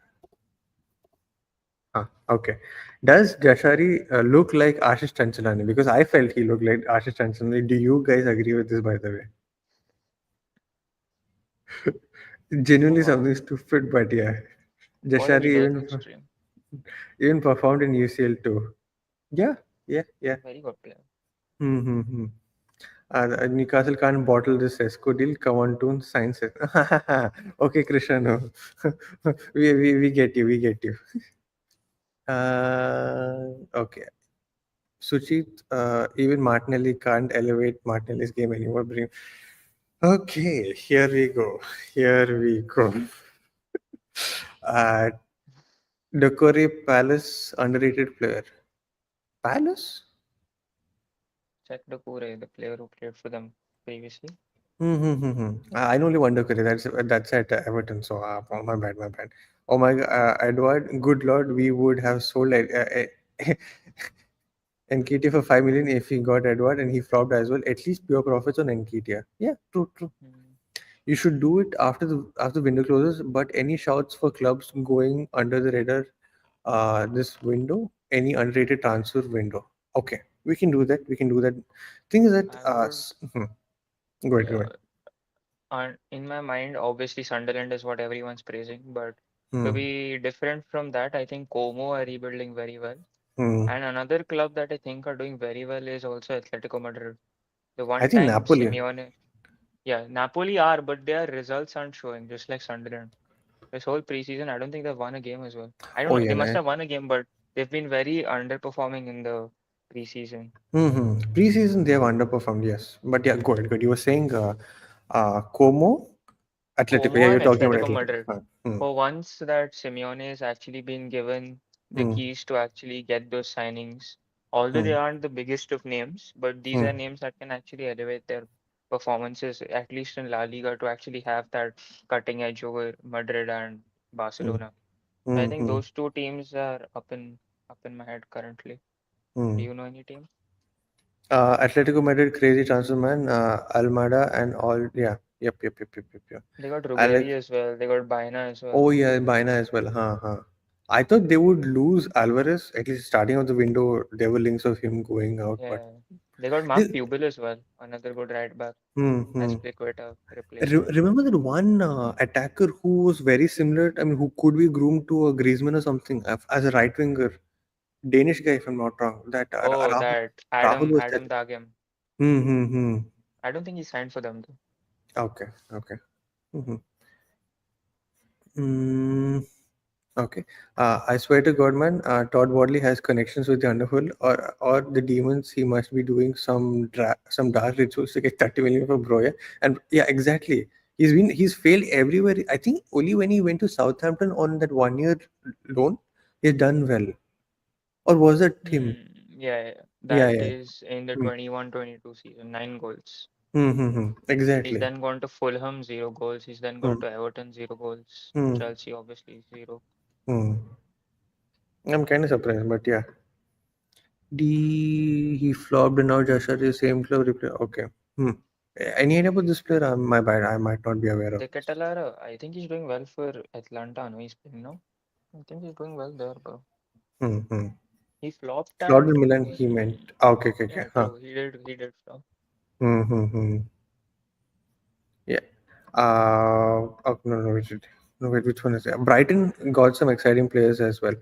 Okay. Does Jashari look like Ashish Chanchalani? Because I felt he looked like Ashish Chanchalani. Do you guys agree with this, by the way? Oh Genuinely wow. something stupid, but yeah. What a Jashari hidden stream. even performed in UCL too. Yeah, yeah, yeah. Very good player. Mm-hmm. Newcastle can't bottle this Sesko deal. Come on, Toon, signs it. Okay, Krishano. We get you, we get you. Okay. Sucheet, even Martinelli can't elevate Martinelli's game anymore. Okay, here we go. Here we go. Uh, Decore Palace, underrated player. Palace? Check the Kure, the player who played for them previously. I know only one Decore. That's at Everton. So, oh, my bad, my bad. Oh my, Edward, good lord, we would have sold Nketiah for 5 million if he got Edward and he flopped as well. At least pure profits on Nketiah. Yeah, true, true. Hmm. You should do it after the window closes. But any shouts for clubs going under the radar this window? Any underrated transfer window? Okay, we can do that. We can do that. Thing is that I would, go ahead, go ahead. uh, in my mind, obviously Sunderland is what everyone's praising, but to Hmm. be different from that, I think Como are rebuilding very well. Hmm. And another club that I think are doing very well is also Atletico Madrid. The I one think time Napoli. Simeone, yeah, Napoli are, but their results aren't showing, just like Sunderland. This whole preseason, I don't think they've won a game as well. I don't Oh know. yeah, They must nice. have won a game, but they've been very underperforming in the preseason. Preseason they have underperformed, yes. But yeah, go ahead, good. You were saying Como, Atletico. Yeah, Como you're and talking about Atletico Atletico. Madrid. Hmm. For once that Simeone has actually been given the Hmm. keys to actually get those signings, although they Hmm. aren't the biggest of names, but these Hmm. are names that can actually elevate their performances, at least in La Liga, to actually have that cutting edge over Madrid and Hmm. Barcelona. So I Hmm. think Hmm. those two teams are up in my head currently. Do Hmm. you know any team? Atletico Madrid, crazy transfer man, Almada and all. Yeah, yep. They got Ruggeri Alex. as well. They got Baena as Oh well. yeah, Baina as well. Huh. I thought they would lose Alvarez at least starting of the window. There were links of him going out, but Yeah. They got Mark they, Pubel as well, another good right back. hmm. Azpilicueta replacement. Remember that one attacker who was very similar? I mean, who could be groomed to a Griezmann or something as a right winger, Danish guy, if I'm not wrong. That Oh, Rahul, that Rahul Adam was that. Adam Dagem. Hmm. I don't think he signed for them though. Okay, okay. Hmm. Mm, okay. I swear to God, man, Todd Wadley has connections with the Underworld or the demons. He must be doing some dark rituals to get 30 million for Broya. And yeah, exactly. He's failed everywhere. I think only when he went to Southampton on that 1 year loan, he's done well. Or was that him? Yeah. Yeah, That yeah. is in the Hmm. 21-22 season, 9 goals. He's Exactly. then gone to Fulham, 0 goals. He's then Hmm. gone to Everton, 0 goals. Hmm. Chelsea, obviously, zero. Hmm. I'm kind of surprised, but yeah. He flopped and now Joshua is same club replay. Okay. Hmm. Any idea about this player? My bad. I might not be aware of De this. Catalara, I think he's doing well for Atlanta. No, he's playing now. I think he's doing well there, bro. Hmm. He flopped at. Flopped in Milan. He meant. Okay. Yeah, Huh. true. He did flop. Hmm. Yeah. Oh, no. Which one is it? Brighton got some exciting players as well.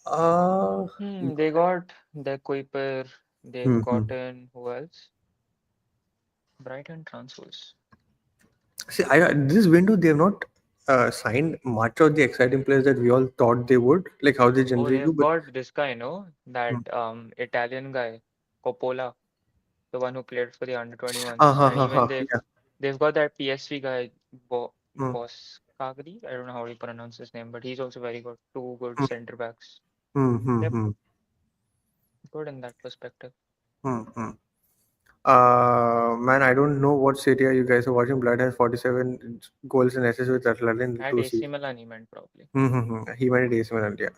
Uh. They got the Kuiper. They've Hmm. gotten who else? Brighton transfers. See, this window they have not signed much of the exciting players that we all thought they would, like how they Oh, generally do. they've But got this guy, no? hmm. That Italian guy, Coppola, the one who played for the under 21s. And even Yeah. they've got that PSV guy, Hmm. Boskagli. I don't know how you pronounce his name, but he's also very good. Two good Hmm. center backs. Yep, Hmm. good in that perspective. Hmm. Man, I don't know what Serie A you guys are watching. Blood has 47 goals and assists with Atlanta in the At two AC seasons. Milan, he meant probably. He made it AC Milan, yeah.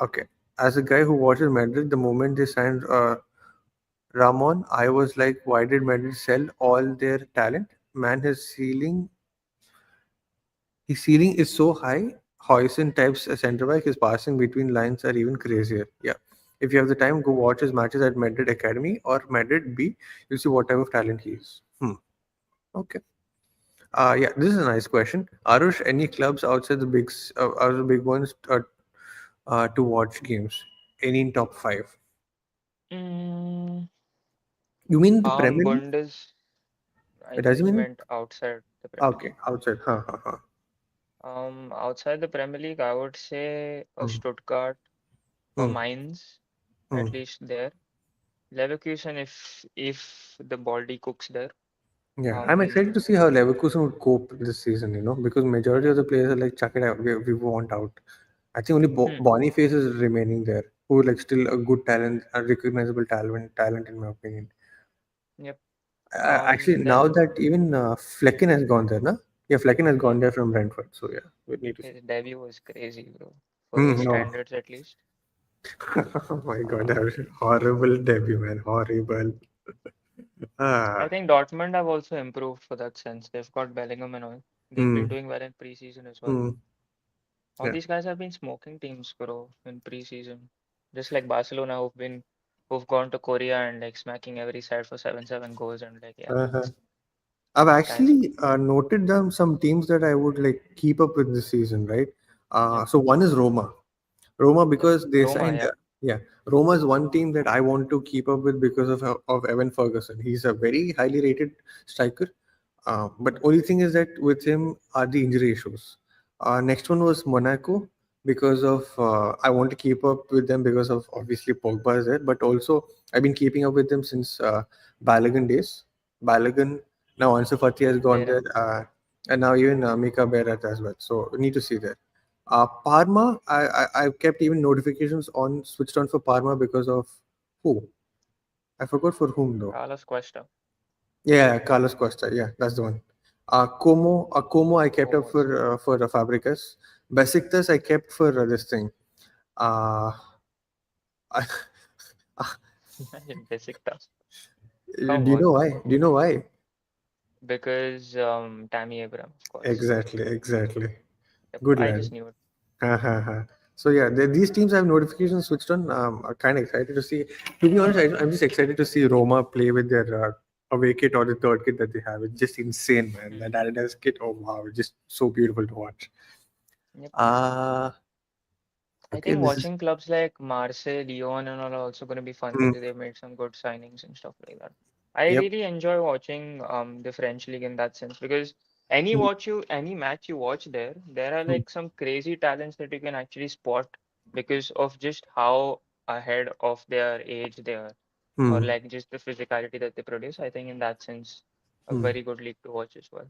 Okay. As a guy who watches Madrid, the moment they signed Ramon, I was like, why did Madrid sell all their talent? Man, his ceiling is so high. Hoyson types a centre back. His passing between lines are even crazier. Yeah. If you have the time, go watch his matches at Madrid Academy or Madrid B. You'll see what type of talent he is. Okay. Yeah, this is a nice question. Arush, any clubs outside the other big ones to watch games? Any in top five? Mm, You mean the Premier League? Bundes, I Does think it he mean? meant outside the Premier Okay, League. outside. Huh, huh, huh. Outside the Premier League, I would say Hmm, Stuttgart or hmm, Mainz, hmm. at least there. Leverkusen, if the Baldy cooks there. Yeah, I'm excited Um, to see how Leverkusen would cope this season. Because majority yeah. of the players are like, chuck it out, we want out. I think only Hmm. Boniface is remaining there, who like still a good talent, a recognizable talent in my opinion. Yep. Actually, now Then that even Flecken has gone there, no? Yeah, Flecken has yeah, gone there from Brentford. So yeah, we need to see. his debut was crazy, bro. For his Hmm, no. standards, at least. Oh my God, that Um, was a horrible debut, man. Horrible. I Ah. think Dortmund have also improved for that sense. They've got Bellingham and all. They've been Hmm. doing well in preseason as well. Hmm. All Yeah. these guys have been smoking teams, bro, in preseason. Just like Barcelona, who've gone to Korea and like smacking every side for 7-7 goals and like yeah, Uh-huh. I've these guys. actually noted down some teams that I would like keep up with this season, right? Yep, So one is Roma. Roma yep. because they Roma, signed. yep. Yeah, Roma is one team that I want to keep up with because of Evan Ferguson. He's a very highly rated striker. But only thing is that with him are the injury issues. Next one was Monaco because of I want to keep up with them because of obviously Pogba is there, but also I've been keeping up with them since Balogun days. Balogun, now Ansu Fati has gone there, Beira. and now even Mika Berat as well. So we need to see that. Parma, I've kept even notifications on switched on for Parma because of who? I forgot for whom though. Carlos Cuesta. Yeah, Carlos Costa. Yeah, that's the one. Como I kept up Almost. for Fabricas. Besiktas I kept for this thing. Uh, I, Imagine basic task. do Come you know on. why? Do you know why? Because Tammy Abraham, of course. Exactly, exactly. Yep, Good I lad. just knew it. Ha, ha, ha. So yeah, these teams have notifications switched on. I'm kind of excited to see. To be honest, I'm just excited to see Roma play with their away kit or the third kit that they have. It's just insane, man. That Hmm. Adidas kit, oh wow, it's just so beautiful to watch. Yep. Uh I okay, think this is. watching clubs like Marseille, Lyon, and all are also going to be fun Hmm, because they've made some good signings and stuff like that. I yep. really enjoy watching the French league in that sense because any match you watch there, there are Hmm, like some crazy talents that you can actually spot because of just how ahead of their age they are, or hmm, like just the physicality that they produce. I think in that sense, a hmm, very good league to watch as well.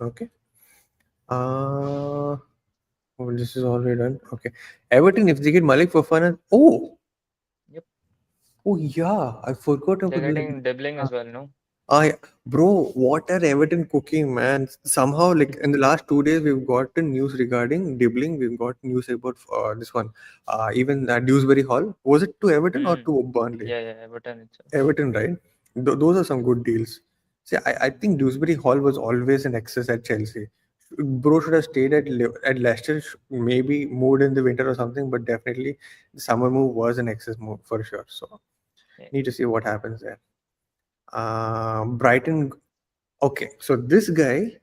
Okay. Uh, oh, this is already done. Okay. Everton, if they get Malik Fofana, Yep, oh yeah, I forgot they're about this. getting dribbling as well, no? I, bro, what are Everton cooking, man? Somehow, like in the last 2 days, we've gotten news regarding Dibbling. We've got news about this one. Even Dewsbury Hall. Was it to Everton or Hmm. to Burnley? Yeah, yeah, Everton itself. Everton, right? Those are some good deals. See, I think Dewsbury Hall was always an excess at Chelsea. Bro should have stayed at Leicester, maybe moved in the winter or something, but definitely the summer move was an excess move for sure. So Yeah. need to see what happens there. Brighton. Okay, so this guy,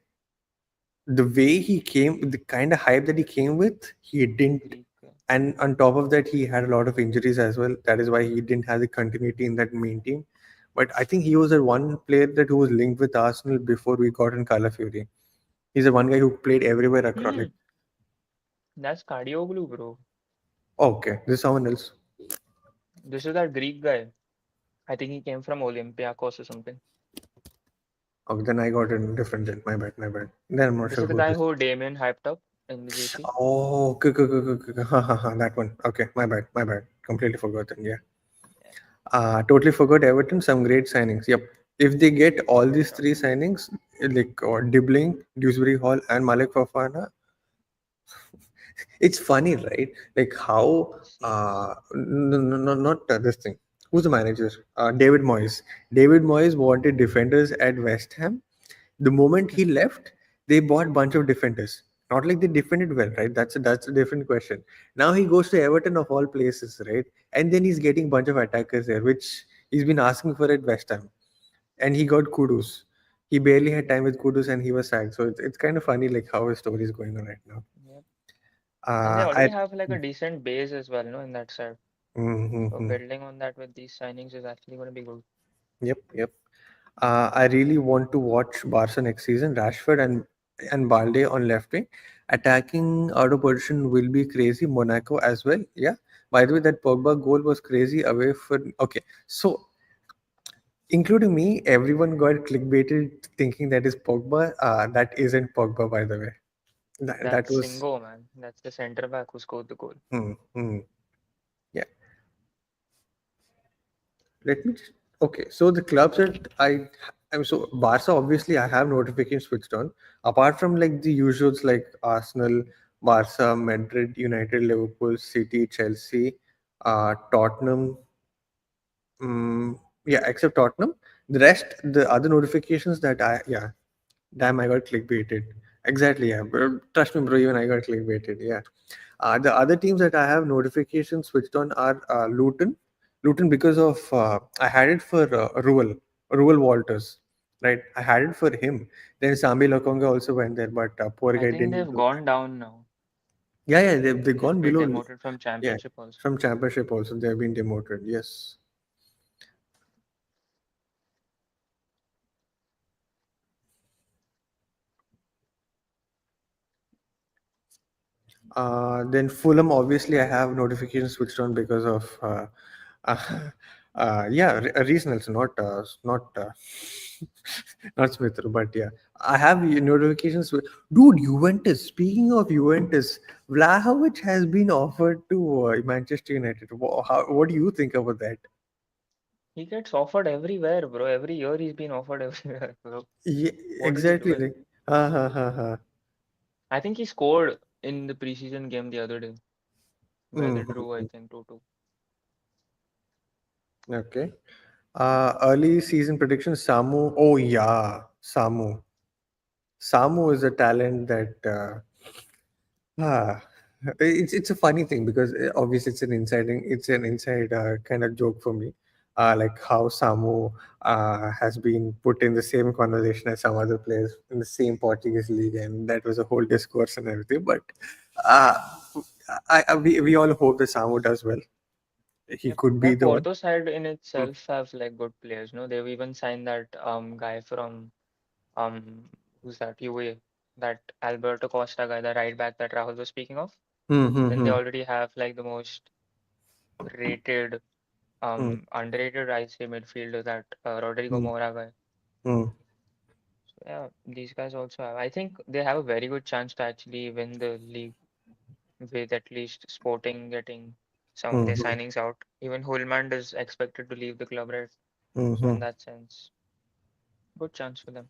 the way he came, the kind of hype that he came with, he didn't. Greek. And on top of that, he had a lot of injuries as well. That is why he didn't have the continuity in that main team. But I think he was the one player that who was linked with Arsenal before we got in Calafiori. He's the one guy who played everywhere across. Hmm. Like, That's Cardioglu, bro. okay, this is someone else. This is that Greek guy. I think he came from Olympiacos or something. Okay, then I got it different. Then my bad, my bad. Then I'm not This sure is the who guy this. who Damien hyped up in the JC. Oh, okay, okay, okay, okay, okay. Ha, ha, ha, that one. Okay, my bad, my bad. Completely forgotten. Yeah. Yeah, Totally forgot Everton. Some great signings. Yep. If they get all these yep. three signings, like Dibbling, Dewsbury Hall, and Malik Fofana, it's funny, right? Like how, See, not this thing. Who's the manager? David Moyes. David Moyes wanted defenders at West Ham. The moment he left, they bought bunch of defenders. Not like they defended well, right? That's a different question. Now he goes to Everton of all places, right? And then he's getting bunch of attackers there, which he's been asking for at West Ham, and he got kudos. He barely had time with Kudus and he was sacked. So it's kind of funny like how his story is going on right now. Yep. And they I already have like a decent base as well, no, in that side. So mm-hmm. building on that with these signings is actually going to be good. Yep, yep. I really want to watch Barca next season. Rashford and Balde on left wing. Attacking out of position will be crazy. Monaco as well. Yeah. By the way, that Pogba goal was crazy away for. Okay, so including me, everyone got clickbaited thinking that is Pogba. That isn't Pogba, by the way. That That's was. Singo, man. That's the center back who scored the goal. Hmm, hmm. Yeah. Let me just, okay. So the clubs that I'm so Barca obviously I have notifications switched on. Apart from like the usuals like Arsenal, Barca, Madrid, United, Liverpool, City, Chelsea, Tottenham. Yeah, except Tottenham. The rest, the other notifications that I yeah, damn, I got clickbaited. Exactly, yeah. Bro, trust me, bro. Even I got clickbaited. Yeah. The other teams that I have notifications switched on are Luton. Luton because of I had it for Ruel Walters, right? I had it for him. Then Sambi Lokonga also went there, but poor I guy think didn't they've do it. gone down now. Yeah, yeah, they've They've gone been below. demoted from Yeah, championship also. from championship also they have been demoted. Yes. Then Fulham, obviously, I have notifications switched on because of uh, yeah, Reece Nelson, not not Smith, but yeah, I have notifications. Dude, Juventus. Speaking of Juventus, Vlahovic has been offered to Manchester United. What do you think about that? He gets offered everywhere, bro. Every year he's been offered everywhere, bro. Yeah, What is he exactly. doing? Like, ha ha ha ha. I think he scored in the preseason game the other day where they drew, I Mm-hmm. think, 2-2. Okay. Early season prediction. Samu. Oh yeah, Samu. Samu is a talent that ah, it's a funny thing because obviously it's an inside kind of joke for me. Like how Samu has been put in the same conversation as some other players in the same Portuguese league, and that was a whole discourse and everything. But uh, we all hope that Samu does well. He Yep. could be That the one. Porto side in Mm. itself have like good players, no? They've even signed that guy from who's that? UA, that Alberto Costa guy, the right back that Rahul was speaking of. Then they Mm-hmm. already have like the most rated, underrated, I say, midfielder, that Rodrigo Mm-hmm. Mora guy. Mm-hmm. So yeah, these guys also have. I think they have a very good chance to actually win the league with at least Sporting getting some of their Mm-hmm. signings out. Even Hulmand is expected to leave the club, right? So in Mm-hmm. that sense, good chance for them.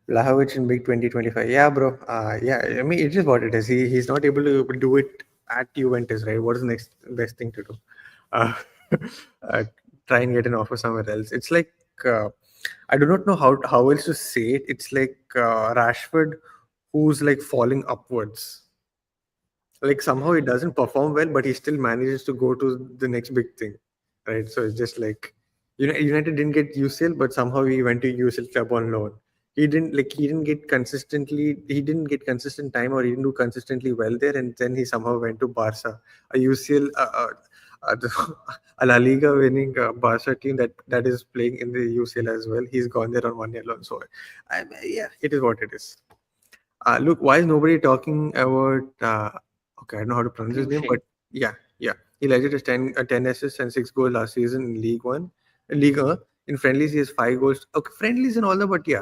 Vlahovic in big 2025. Yeah, bro. Yeah, I mean, it is what it is. He's not able to do it at Juventus, right? What is the next best thing to do? Uh, uh, Try and get an offer somewhere else. It's like I do not know how else to say it. It's like Rashford, who's like falling upwards. Like somehow he Hmm. doesn't perform well, but he still manages to go to the next big thing, right? So it's just like United didn't get UCL, but somehow he went to UCL club on loan. He didn't get consistent time, or he didn't do consistently well there, and then he somehow went to Barca, a UCL, a La Liga winning Barca team that is playing in the UCL as well. He's gone there on 1 year loan, so yeah, it is what it is. Look, why is nobody talking about? Okay, I don't know how to pronounce his name, Cliche. but yeah, yeah. He led us 10 assists and 6 goals last season in League One. In League in friendlies, he has 5 goals. Okay, friendlies and all that, but yeah,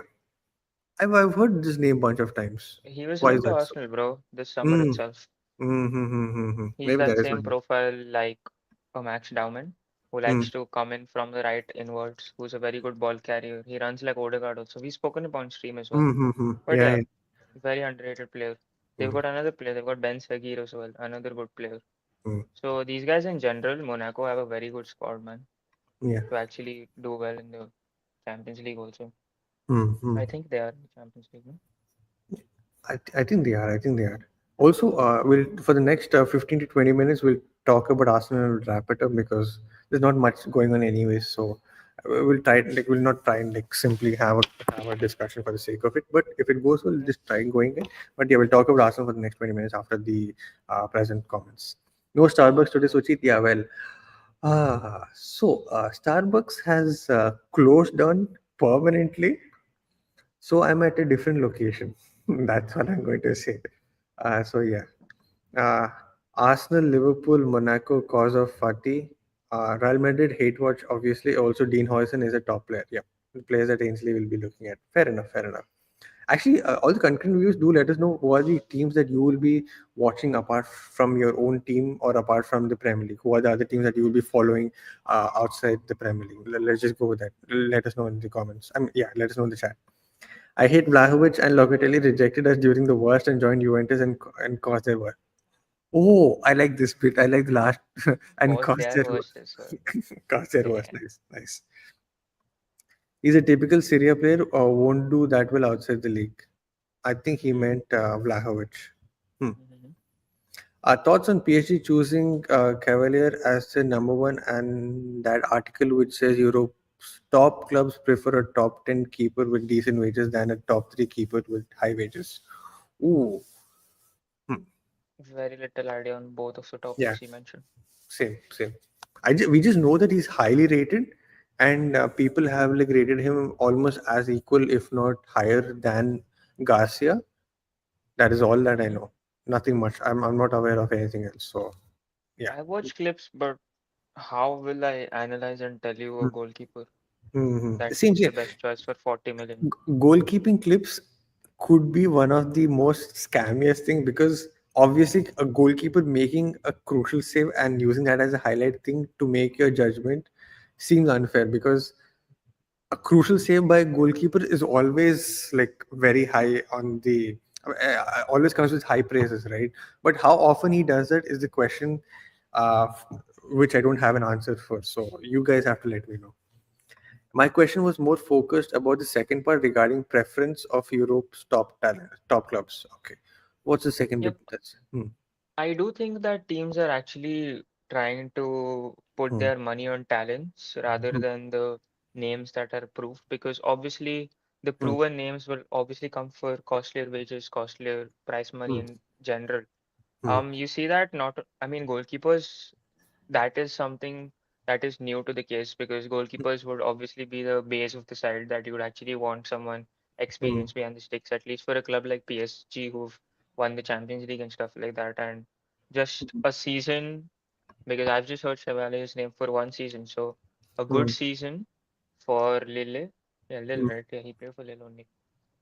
I've heard this name bunch of times. He was Why is linked to that so? Arsenal, bro, this summer Mm, itself. He's Maybe that that is what same it is. profile like a Max Dowman, who Mm, likes to come in from the right inwards, who's a very good ball carrier. He runs like Odegaard also. We've spoken upon stream as well. But Yeah, yeah, yeah. very underrated player. They've Mm, got another player. They've got Ben Seguir as well, another good player. mm, So these guys in general, Monaco have a very good squad, man, yeah. to actually do well in the Champions League also. Mm. I think they are in the Champions League, no? I think they are. I think they are. Also, we'll for the next 15 to 20 minutes, we'll talk about Arsenal and we'll wrap it up because there's not much going on anyways. So We'll try, like, we'll not try and like simply have a discussion for the sake of it. But if it goes, we'll Mhm. just try going in. But yeah, we'll talk about Arsenal for the next 20 minutes after the present comments. No Starbucks today, Yeah. Suchit. Yeah, well, Starbucks has closed down permanently, so I'm at a different location. That's what I'm going to say. So yeah, uh, Arsenal, Liverpool, Monaco, cause of Fati. Real Madrid hate watch. Obviously, also Dean Huyson is a top player. Yeah, the players that Ainsley will be looking at. Fair enough. Fair enough. Actually, all the content reviews, do let us know who are the teams that you will be watching apart from your own team or apart from the Premier League. Who are the other teams that you will be following outside the Premier League? Let's just go with that. Let us know in the comments. Yeah, let us know in the chat. I hate Vlahovic and Locatelli rejected us during the worst and joined Juventus and caused their worst. Oh, I like this bit. I like the last and Cause caused their their worst as well. caused their worst. Yeah. Nice, nice. He's a typical Syria player or won't do that well outside the league. I think he Mm-hmm. meant Vlahovic. Hmm. Mm-hmm. Thoughts on PSG choosing Cavalier as the number one and that article which says Europe's top clubs prefer a top 10 keeper with decent wages than a top 3 keeper with high wages. Ooh. Hmm. Very little idea on both of the Yeah, topics you mentioned. same, same. We just know that he's highly rated, and people have like rated him almost as equal, if not higher than Garcia. That is all that I Mm-hmm. know. Nothing much. I'm not aware of anything else. So yeah. I watch clips, but how will I analyze and tell you a goalkeeper Mm-hmm. that Same he's here. the best choice for 40 million? Goalkeeping clips could be one of the most scammiest thing because obviously a goalkeeper making a crucial save and using that as a highlight thing to make your judgment seems unfair because a crucial save by a goalkeeper is always like very high on the always comes with high praises, right? But how often he does that is the question, uh, which I don't have an answer for. So you guys have to let me know. My question was more focused about the second part regarding preference of Europe's top talent, top clubs. Okay, what's the second bit? Yep. That's I do think that teams are actually trying to put hmm, their money on talents rather hmm, than the names that are proved, because obviously the hmm, proven names will obviously come for costlier wages, costlier price money hmm, in general. hmm, You see that not, I mean, goalkeepers, that is something that is new to the case because goalkeepers would obviously be the base of the side that you would actually want someone hmm, experienced behind the sticks, at least for a club like PSG who've won the Champions League and stuff like that. And just a season, because I've just heard Chevalier's name for one season. So a good hmm, season for Lille. Yeah, Lille, hmm, right? Yeah, he played for Lille only.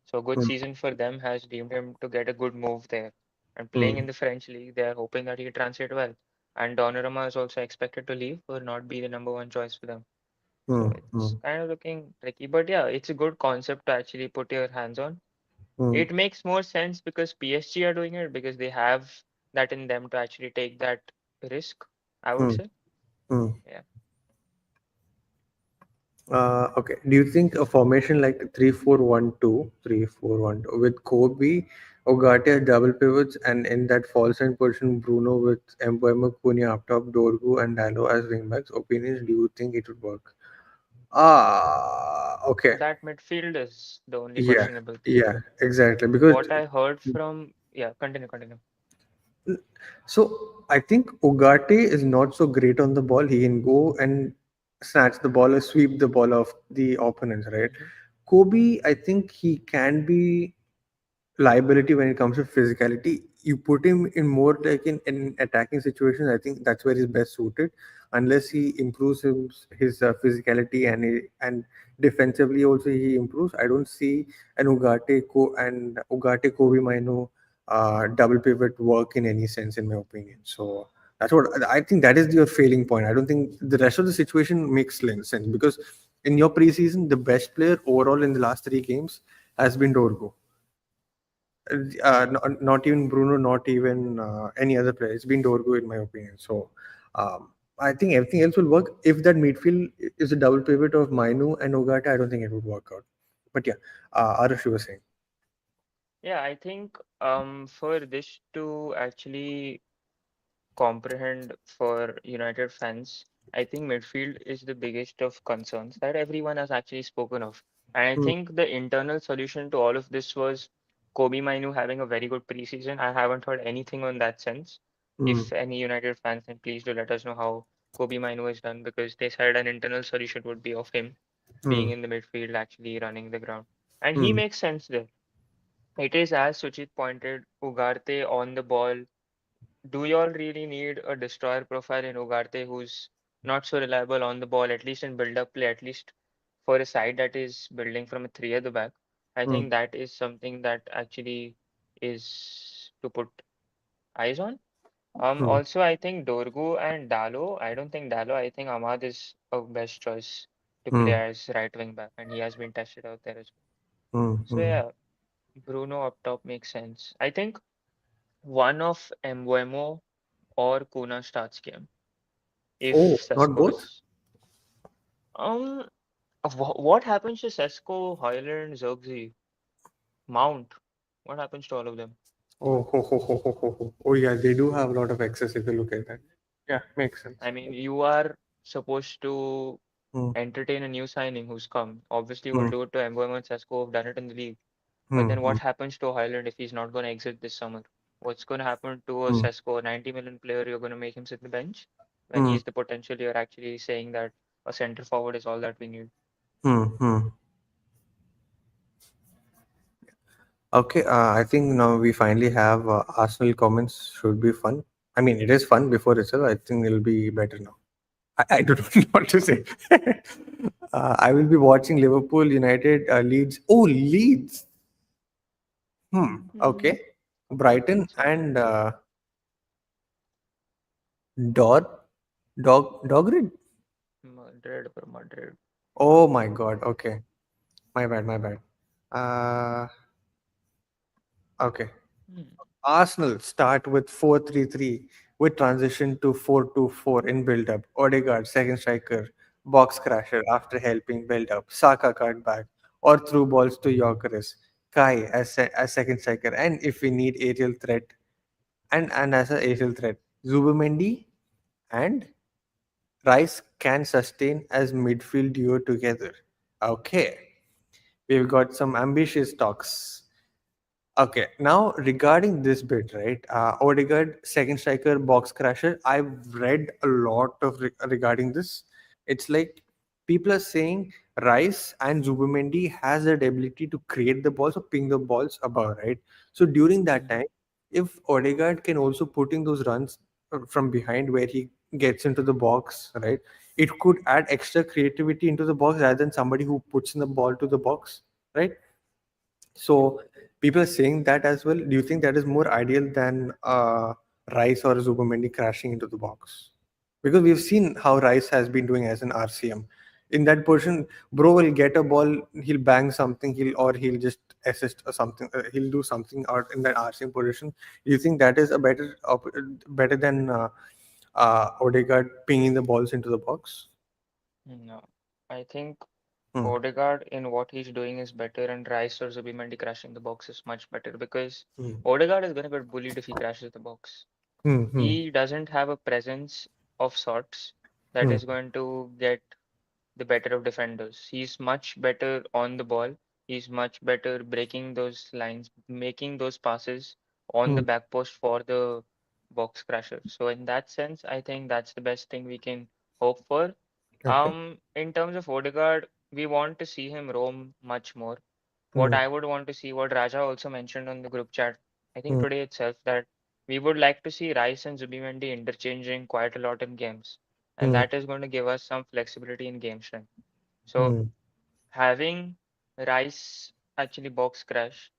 So a good hmm, season for them has deemed him to get a good move there. And playing in hmm, the French league, they are hoping that he can translate well. And Donnarumma is also expected to leave or not be the number one choice for them. So hmm, hmm, it's kind of looking tricky. But yeah, it's a good concept to actually put your hands on. hmm, It makes more sense because PSG are doing it because they have that in them to actually take that risk, I would hmm, say. hmm. Yeah. Okay. Do you think a formation like 3-4-1-2 with Kobe, Ogate as double pivots, and in that false nine position, Bruno with Mbuemo, Cunha up top, Dorgu and Dallo as wingbacks? Opinions? Do you think it would work? Okay. That midfield is the only Yeah, questionable thing. yeah, exactly. Because What I heard from, yeah, continue. so I think Ugarte is not so great on the ball. He can go and snatch the ball or sweep the ball off the opponents, right? Hmm. Kobe, I think he can be liability when it comes to physicality. You put him in more like in attacking situations. I think that's where he's best suited. Unless he improves his physicality and defensively also he improves. I don't see an Ugarte Kobe Mino double pivot work in any sense in my opinion. So that's what I think. That is your failing point. I don't think the rest of the situation makes sense because in your preseason the best player overall in the last 3 games has been Dorgo, not even Bruno, not even any other player. It's been Dorgo in my opinion. So I think everything else will work. If that midfield is a double pivot of Mainu and Ogata, I don't think it would work out. But yeah, Arush was saying. Yeah, I think for this to actually comprehend for United fans, I think midfield is the biggest of concerns that everyone has actually spoken of. And I Hmm. think the internal solution to all of this was Kobe Mainu having a very good preseason. I haven't heard anything on that sense. Hmm. If any United fans, then please do let us know how Kobe Mainu is done, because they said an internal solution would be of him Hmm. being in the midfield, actually running the ground. And he Hmm. makes sense there. It is, as Suchit pointed, Ugarte on the ball. Do you all really need a destroyer profile in Ugarte who's not so reliable on the ball, at least in build-up play, at least for a side that is building from a three at the back? I Hmm. think that is something that actually is to put eyes on. Hmm. Also, I think Dorgu and Dalo. I don't think Dalo. I think Ahmad is a best choice to play Hmm. as right wing back, and he has been tested out there as well. Hmm. So Hmm. yeah, Bruno up top makes sense. I think one of Embuemo or Kuna starts game Oh, if not Sesko both? is. Um, what happens to Sesko, Hoyland, Zirkzee, Mount? What happens to all of them? Oh, ho, ho, ho, ho, ho, ho. Oh, yeah, they do have a lot of excess if you look at that. Yeah, makes sense. I mean, you are supposed to Hmm. entertain a new signing who's come. Obviously, you will Hmm. do it to Embuemo and Sesko who've done it in the league. But Hmm. then Hmm. what happens to Hoyland if he's not going to exit this summer? What's going to happen to a Hmm. Sesko, a 90 million player? You're going to make him sit the bench when Hmm. he's the potential. You're actually saying that a centre forward is all that we need. Hmm. Hmm. Okay, I think now we finally have Arsenal comments should be fun. I mean, it is fun before itself. I think it'll be better now. I don't know what to say. I will be watching Liverpool United Leeds. Oh, Leeds. Hmm. Mm, Okay. Brighton it's and Dor Dogrid. Madrid or Madrid. Oh my God. Okay. My bad. My bad. Uh. Okay. Mm, Arsenal start with 4-3-3 with transition to 4-2-4 in build-up. Odegaard, second striker, box crasher after helping build up. Saka cut back or through balls to Yorkeris. Kai as second striker, and if we need aerial threat, and as an aerial threat, Zubimendi and Rice can sustain as midfield duo together. Okay, we've got some ambitious talks. Okay, now regarding this bit, right? Odegaard, second striker, box crasher. I've read a lot of regarding this. It's like people are saying Rice and Zubimendi has that ability to create the balls or ping the balls above, right? So during that mm, time, if Odegaard can also put in those runs from behind where he gets into the box, right? It could add extra creativity into the box rather than somebody who puts in the ball to the box, right? yeah. So people are saying that as well. Do you think that is more ideal than Rice or Zubomendi crashing into the box? Because we've seen how Rice has been doing as an RCM. In that position, bro will get a ball, he'll bang something, he'll just assist or something. He'll do something out in that RCM position. Do you think that is a better than Odegaard pinging the balls into the box? No, I think Hmm. Odegaard in what he's doing is better, and Rice or Zubimendi crashing the box is much better because Hmm. Odegaard is going to get bullied if he crashes the box. Hmm. Hmm. He doesn't have a presence of sorts that Hmm. is going to get the better of defenders. He's much better on the ball. He's much better breaking those lines, making those passes on the Hmm. back post for the box crasher. So in that sense, I think that's the best thing we can hope for. Okay. In terms of Odegaard, we want to see him roam much more. What Hmm. I would want to see, what Raja also mentioned on the group chat, I think Hmm. today itself, that we would like to see Rice and Zubimendi interchanging quite a lot in games. And Hmm. that is going to give us some flexibility in game strength. So Hmm. having Rice actually box crash,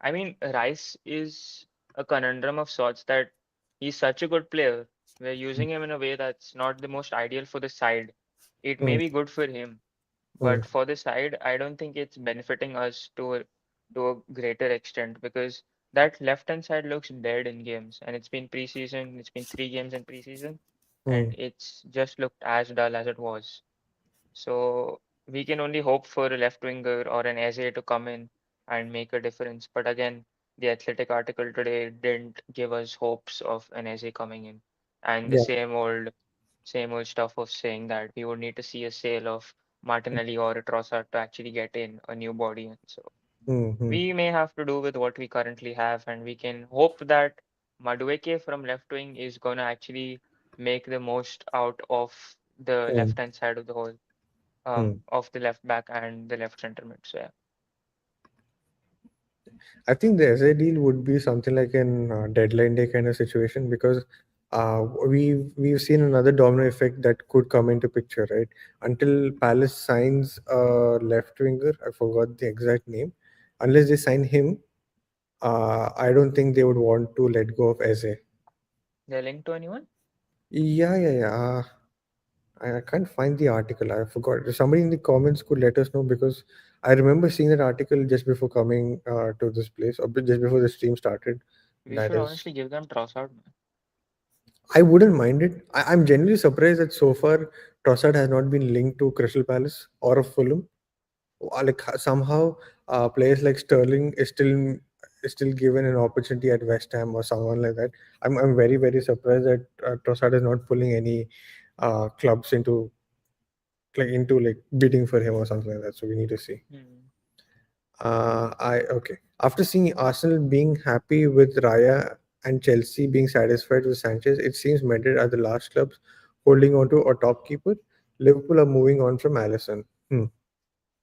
I mean, Rice is a conundrum of sorts that he's such a good player. We're using him in a way that's not the most ideal for the side. It may Hmm. be good for him, Hmm. but for the side, I don't think it's benefiting us to a greater extent because that left hand side looks dead in games, and it's been preseason. It's been 3 games in preseason, Hmm. and it's just looked as dull as it was. So we can only hope for a left winger or an Eze to come in and make a difference. But again, the Athletic article today didn't give us hopes of an Eze coming in. And the Yeah. same old. same old stuff of saying that we would need to see a sale of Martinelli or a Trossard to actually get in a new body. And so Mm-hmm. we may have to do with what we currently have, and we can hope that Madueke from left wing is going to actually make the most out of the left hand side of the whole of the left back and the left center mid. So yeah, I think the SA deal would be something like an deadline day kind of situation because we've seen another domino effect that could come into picture, right? Until Palace signs a left winger, I forgot the exact name. Unless they sign him, I don't think they would want to let go of Eze. they're linked to anyone. Yeah, yeah, yeah. I can't find the article. I forgot. Somebody in the comments could let us know because I remember seeing that article just before coming to this place or just before the stream started. We That should is, honestly give them Trossard, man. I wouldn't mind it. I'm genuinely surprised that so far Trossard has not been linked to Crystal Palace or Fulham. Somehow, players like Sterling is still given an opportunity at West Ham or someone like that. I'm very surprised that Trossard is not pulling any clubs into like bidding for him or something like that. So we need to see. Hmm. I okay. After seeing Arsenal being happy with Raya and Chelsea being satisfied with Sanchez, it seems Madrid are the last clubs holding on to a top keeper. Liverpool are moving on from Allison.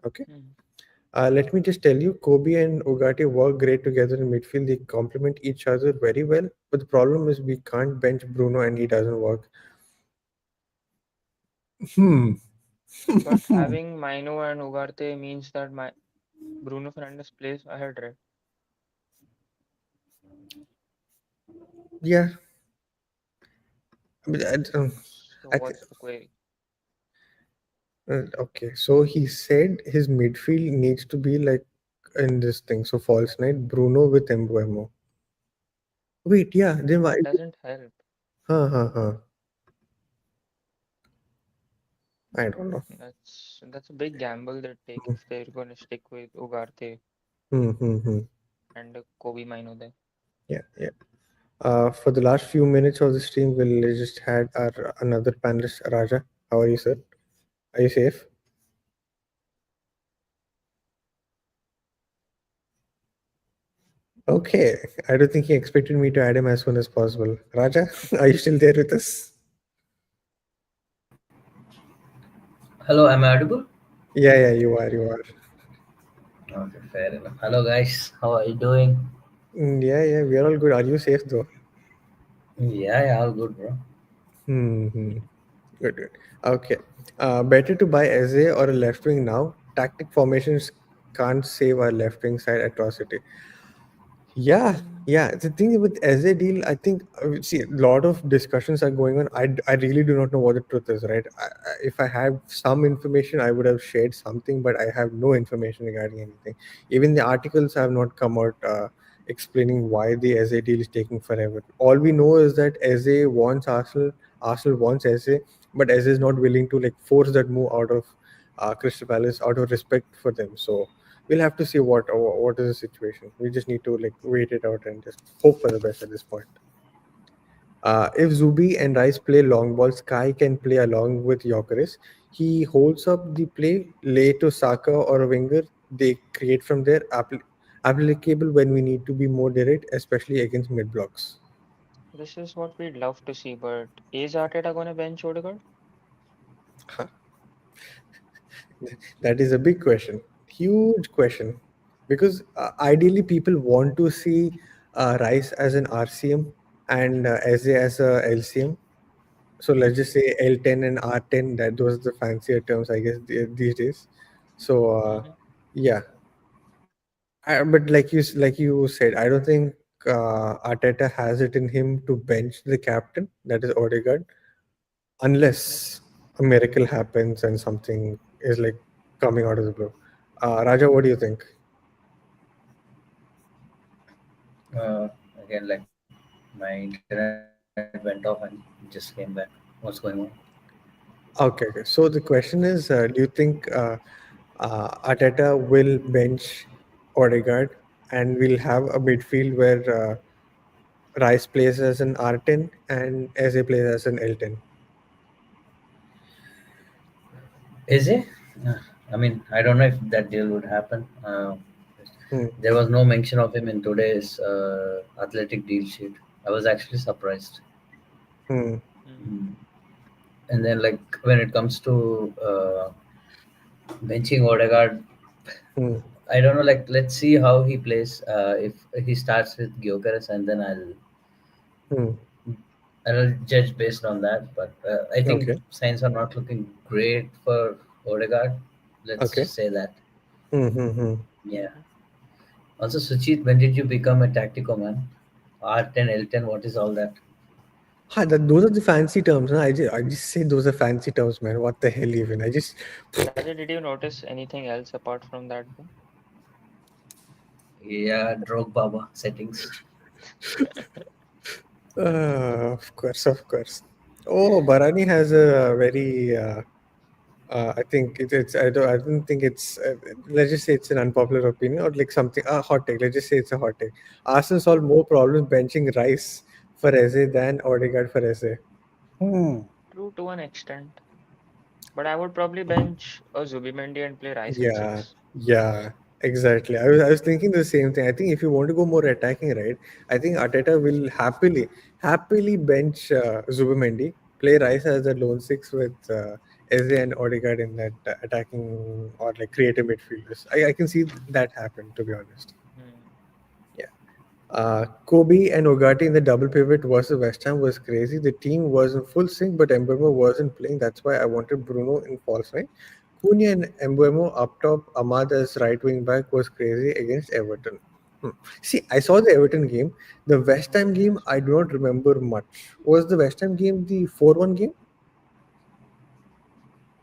Okay. Hmm. Let me just tell you, Kobe and Ugarte work great together in midfield. They complement each other very well. But the problem is we can't bench Bruno and he doesn't work. Hmm. But having Maino and Ugarte means that my Bruno Fernandes plays ahead, right? Yeah. But So I th- what's the query? okay. So he said his midfield needs to be like in this thing. So false night, Bruno with Embuemo. Wait, yeah. Then why? That doesn't help. Huh, huh, huh. I don't know. That's a big gamble they take if they're going to stick with Ugarte Hmm, hmm, hmm. and Kobe Maino there. Yeah, yeah. For the last few minutes of the stream, we'll just had our another panelist, Raja. How are you, sir? Are you safe? Okay. I don't think he expected me to add him as soon as possible. Raja, are you still there with us? Hello, am I audible? Yeah, yeah, you are, you are. Okay, fair enough. Hello, guys. How are you doing? Yeah, yeah, we are all good. Are you safe though? Yeah, yeah, all good, bro. Hmm. Good, good. Okay. Better to buy Eze or a left wing now. Tactic formations can't save our left wing side atrocity. Yeah, Hmm. yeah. The thing with as a deal, I think see a lot of discussions are going on. I really do not know what the truth is, right? If I had some information, I would have shared something, but I have no information regarding anything. Even the articles have not come out explaining why the SA deal is taking forever. All we know is that SA wants Arsenal, Arsenal wants SA, but SA is not willing to like force that move out of Crystal Palace out of respect for them. So we'll have to see what is the situation. We just need to like wait it out and just hope for the best at this point. If Zubi and Rice play long ball, Sky can play along with Yokeris. He holds up the play, lay to Saka or a winger. They create from there, applicable when we need to be more direct, especially against mid blocks. This is what we'd love to see, but is Arteta going to bench Odegaard? That is a big question, huge question, because ideally people want to see Rice as an RCM and as a LCM. So let's just say L10 and R10. That those are the fancier terms, I guess, these days. So Hmm. yeah, but like you said, I don't think Arteta has it in him to bench the captain, that is Odegaard, unless a miracle happens and something is like coming out of the blue. Raja, what do you think? Again, like my internet went off and just came back. What's going on? Okay, okay. So the question is, do you think Arteta will bench Odegaard and we'll have a midfield where Rice plays as an R10 and Eze plays as an L10? Is it? Uh, I mean, I don't know if that deal would happen. Hmm. There was no mention of him in today's athletic deal sheet. I was actually surprised. Hmm. Mm. Mm. And then, like, when it comes to benching Odegaard, Hmm. I don't know. Like, let's see how he plays. If he starts with Gyökeres, and then Hmm. I'll judge based on that. But I think Okay. signs are not looking great for Odegaard. Let's Okay. just say that. Hmm. Hmm. Hmm. Yeah. Mhm. Also, Sucheet, when did you become a tactical man? R10, L10, what is all that? Ha, those are the fancy terms. Huh? I just say those are fancy terms, man. What the hell, even? I just. Raja, did you notice anything else apart from that though? Yeah, Drog Baba settings. Of course, of course. Oh, Barani has a very. I think it's. I don't think it's. Let's just say it's an unpopular opinion or like something. A hot take. Let's just say it's a hot take. Arsenal solved more problems benching Rice for Eze than Odegaard for Eze. Hmm. True to an extent, but I would probably bench a Zubimendi and play Rice in Yeah, six. yeah, exactly. I was thinking the same thing. I think if you want to go more attacking, right? I think Arteta will happily bench Zubimendi, play Rice as a lone six with Eze and Odegaard in that attacking or like creative midfielders. I can see that happen, to be honest. Hmm. Yeah. Kobe and Ogati in the double pivot versus West Ham was crazy. The team was in full sync, but Mbeumo wasn't playing. That's why I wanted Bruno in false nine. Cunha and Mbeumo up top, Ahmad as right wing back was crazy against Everton. Hmm. See, I saw the Everton game. The West Ham game, I do not remember much. Was the West Ham game the 4-1 game?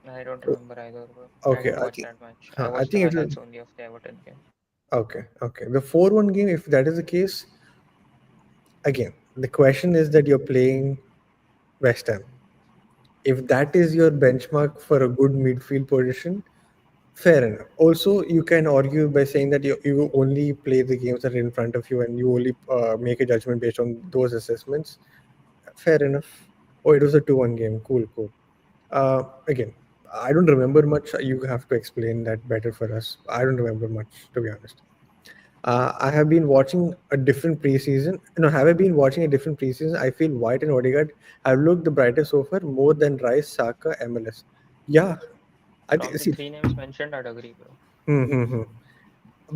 I don't Oh, remember either, but I okay, didn't I watch think. that match. I I watched the think it highlights was only of the Everton game. okay. The 4-1 game, if that is the case, again, the question is that you're playing West Ham. If that is your benchmark for a good midfield position, fair enough. Also, you can argue by saying that you only play the games that are in front of you and you only make a judgment based on those assessments. Fair enough. Oh, it was a 2-1 game. Cool, cool. Again, I don't remember much. You have to explain that better for us. I don't remember much, to be honest. I have been watching a different preseason. No, have I been watching a different preseason? I feel White and Odegaard have looked the brightest so far, more than Rice, Saka, MLS. Yeah, I think. From the See, three names mentioned, I'd agree, bro. hmm, hmm, hmm.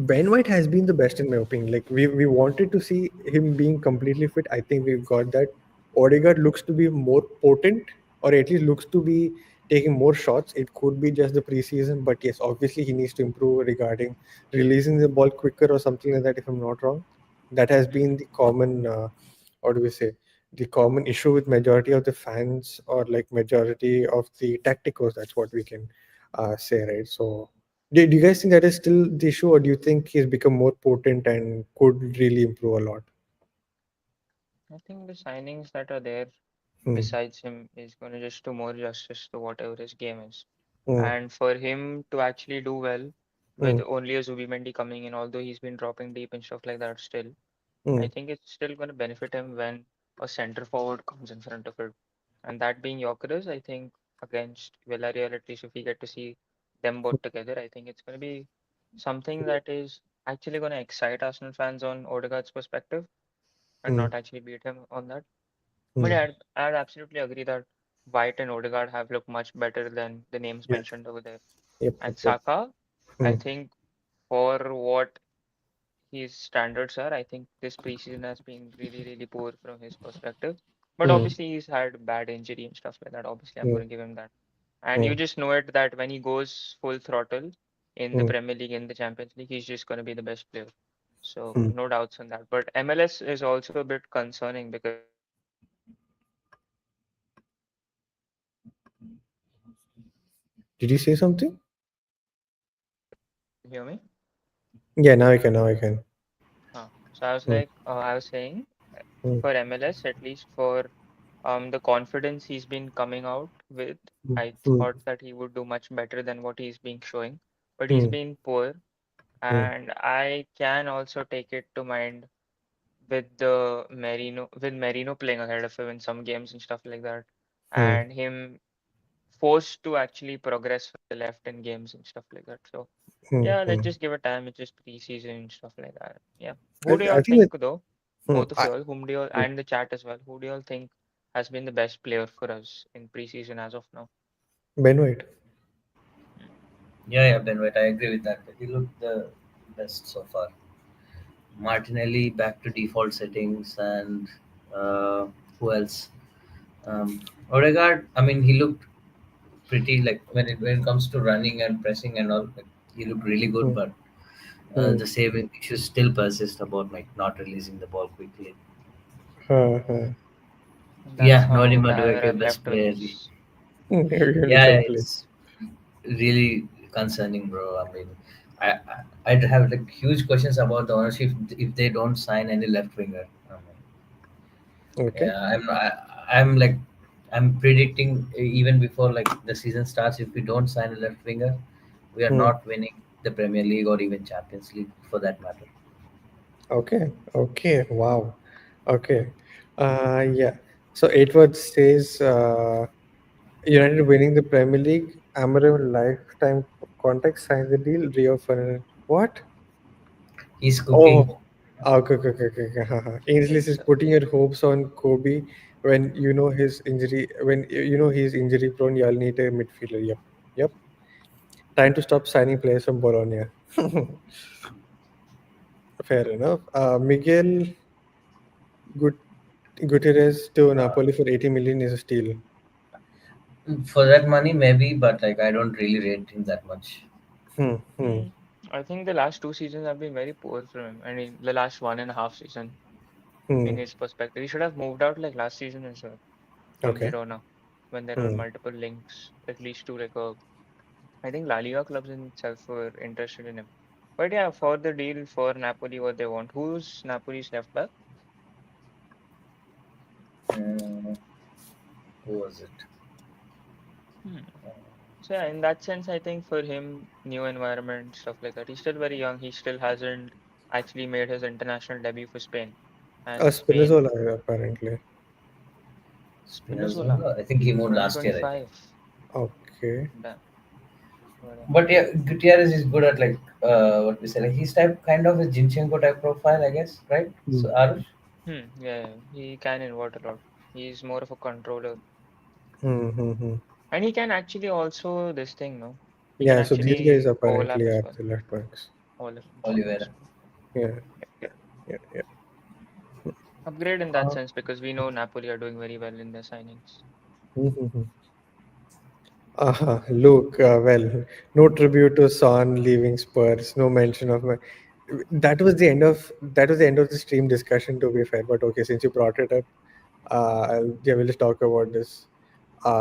Ben White has been the best in my opinion. Like we wanted to see him being completely fit. I think we've got that. Odegaard looks to be more potent, or at least looks to be taking more shots. It could be just the preseason, but yes, obviously he needs to improve regarding releasing the ball quicker or something like that. If I'm not wrong, that has been Hmm. the common. What do we say? The common issue with majority of the fans or like majority of the tacticos. That's what we can say, right? So do you guys think that is still the issue, or do you think he's become more potent and could really improve a lot? I think the signings that are there Hmm. besides him is going to just do more justice to whatever his game is. Hmm. And for him to actually do well with Hmm. only a Zubimendi coming in, although he's been dropping deep and stuff like that still, Hmm. I think it's still going to benefit him when a center forward comes in front of it. And that being Yorkers, I think against Villarreal, at least if we get to see them both together, I think it's going to be something that is actually going to excite Arsenal fans on Odegaard's perspective and Hmm. not actually beat him on that. But Hmm. yeah, I'd absolutely agree that White and Odegaard have looked much better than the names Yeah. mentioned over there. Yep. Yep. And Yep. Saka, I Hmm. think for what his standards are, I think this preseason has been really, really poor from his perspective. But Hmm. obviously, he's had bad injury and stuff like that. Obviously, I'm Hmm. going to give him that. And Hmm. you just know it that when he goes full throttle in the Hmm. Premier League, in the Champions League, he's just going to be the best player. So, Hmm. no doubts on that. But MLS is also a bit concerning because Did you say something? you hear me? Yeah. Now I can. Now I can. So I was Hmm. like, I was saying Hmm. for MLS, at least for the confidence he's been coming out with, Hmm. I Hmm. thought that he would do much better than what he's been showing. But he's Hmm. been poor, Hmm. and I can also take it to mind with the Merino, with Merino playing ahead of him in some games and stuff like that, Hmm. and him forced to actually progress for the left in games and stuff like that. So yeah, let's Hmm. just give it time. It's just preseason and stuff like that. Yeah. I, Who do I y'all think that think though? hmm, Both of I, y'all, whom do y'all hmm, and the chat as well, who do y'all think has been the best player for us in preseason as of now? Ben White. Hmm. Yeah, yeah, Ben White. I agree with that. He looked the best so far. Martinelli back to default settings, and uh, who else? Odegaard. I mean, he looked pretty like when it comes to running and pressing and all. Like, he looked really good, Hmm, but hmm, the saving issues still persist about like not releasing the ball quickly. huh. That's Yeah, how Noni Maguire Madueke, left best with player. us. Really Yeah, left play. it's really concerning, bro. I mean, I'd have like huge questions about the ownership if they don't sign any left winger. I mean, Okay. yeah, I'm like I'm predicting even before like the season starts, if we don't sign a left winger, we are Hmm. not winning the Premier League or even Champions League for that matter. Okay. Okay. Wow. Okay. Yeah. So Edward says United winning the Premier League. Amarim lifetime contract signed the deal. Rio Ferdinand. What? He's cooking. Oh. Okay. Okay. Okay. Okay. Okay. Haha. Ainsley It's says putting your hopes on Kobe when you know his injury. When you know he's injury prone, you'll need a midfielder. Yep. Yep. Time to stop signing players from Bologna. Fair enough. Miguel Gut- Gutierrez to Napoli for 80 million is a steal. For that money, maybe, but like I don't really rate him that much. Hmm, hmm, Hmm. I think the last two seasons have been very poor for him. I mean, the last 1.5 season, in hmm. his perspective, he should have moved out like last season as well from Okay. Girona when there were Hmm. multiple links, at least to like a. I think La Liga clubs in itself were interested in him. But yeah, for the deal for Napoli, what they want. Who's Napoli's left back? Mm, who was it? Hmm. So yeah, in that sense, I think for him, new environment, stuff like that. He's still very young. He still hasn't actually made his international debut for Spain. And Spain, Spinazzola, apparently. Spinazzola, Spinazzola. I think he moved last year. I think. 2025. Okay. Damn. What a- But yeah, Gutierrez is good at like what we say. Like he's type kind of a Zinchenko type profile, I guess, right? So Hmm, Aarush, Yeah, he can invert a lot. He's more of a controller. hmm, hmm, hmm. And he can actually also this thing, no? He can Yeah, so these guys actually overlap apparently as are well. the left backs. All of them. All of Oliveira. them. Yeah, yeah, yeah, yeah. Upgrade in that Uh, sense because we know Napoli are doing very well in their signings. hmm, hmm, hmm. Look, well, no tribute to Son leaving Spurs, no mention of my. That was the end of the stream discussion. To be fair, but okay, since you brought it up, yeah, we'll just talk about this.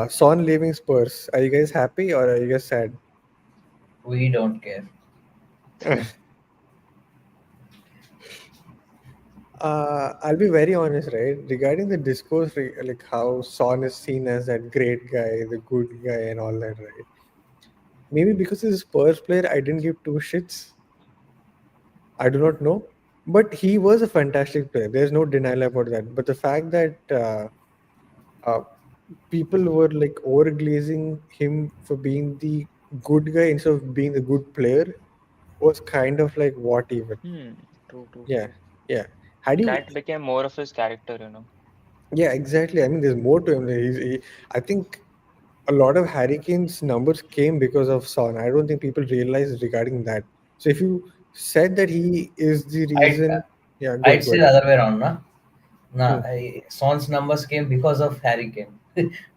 Son leaving Spurs. Are you guys happy or are you guys sad? We don't care. I'll be very honest, right? Regarding the discourse, like how Son is seen as that great guy, the good guy, and all that, right? Maybe because he's a Spurs player, I didn't give two shits. I do not know, but he was a fantastic player. There's no denial about that. But the fact that uh, people were like overglazing him for being the good guy instead of being the good player was kind of like what even. Hmm. True, true, Yeah, true. yeah. Had you That became more of his character, Yeah, exactly. I mean, there's more to him. I think a lot of Harry Kane's numbers came because of Son. I don't think people realize regarding that. So if you said that he is the I'd reason, yeah, I'd good, say good. the other way around, nah. Hmm. Nah, Son's numbers came because of Harry Kane,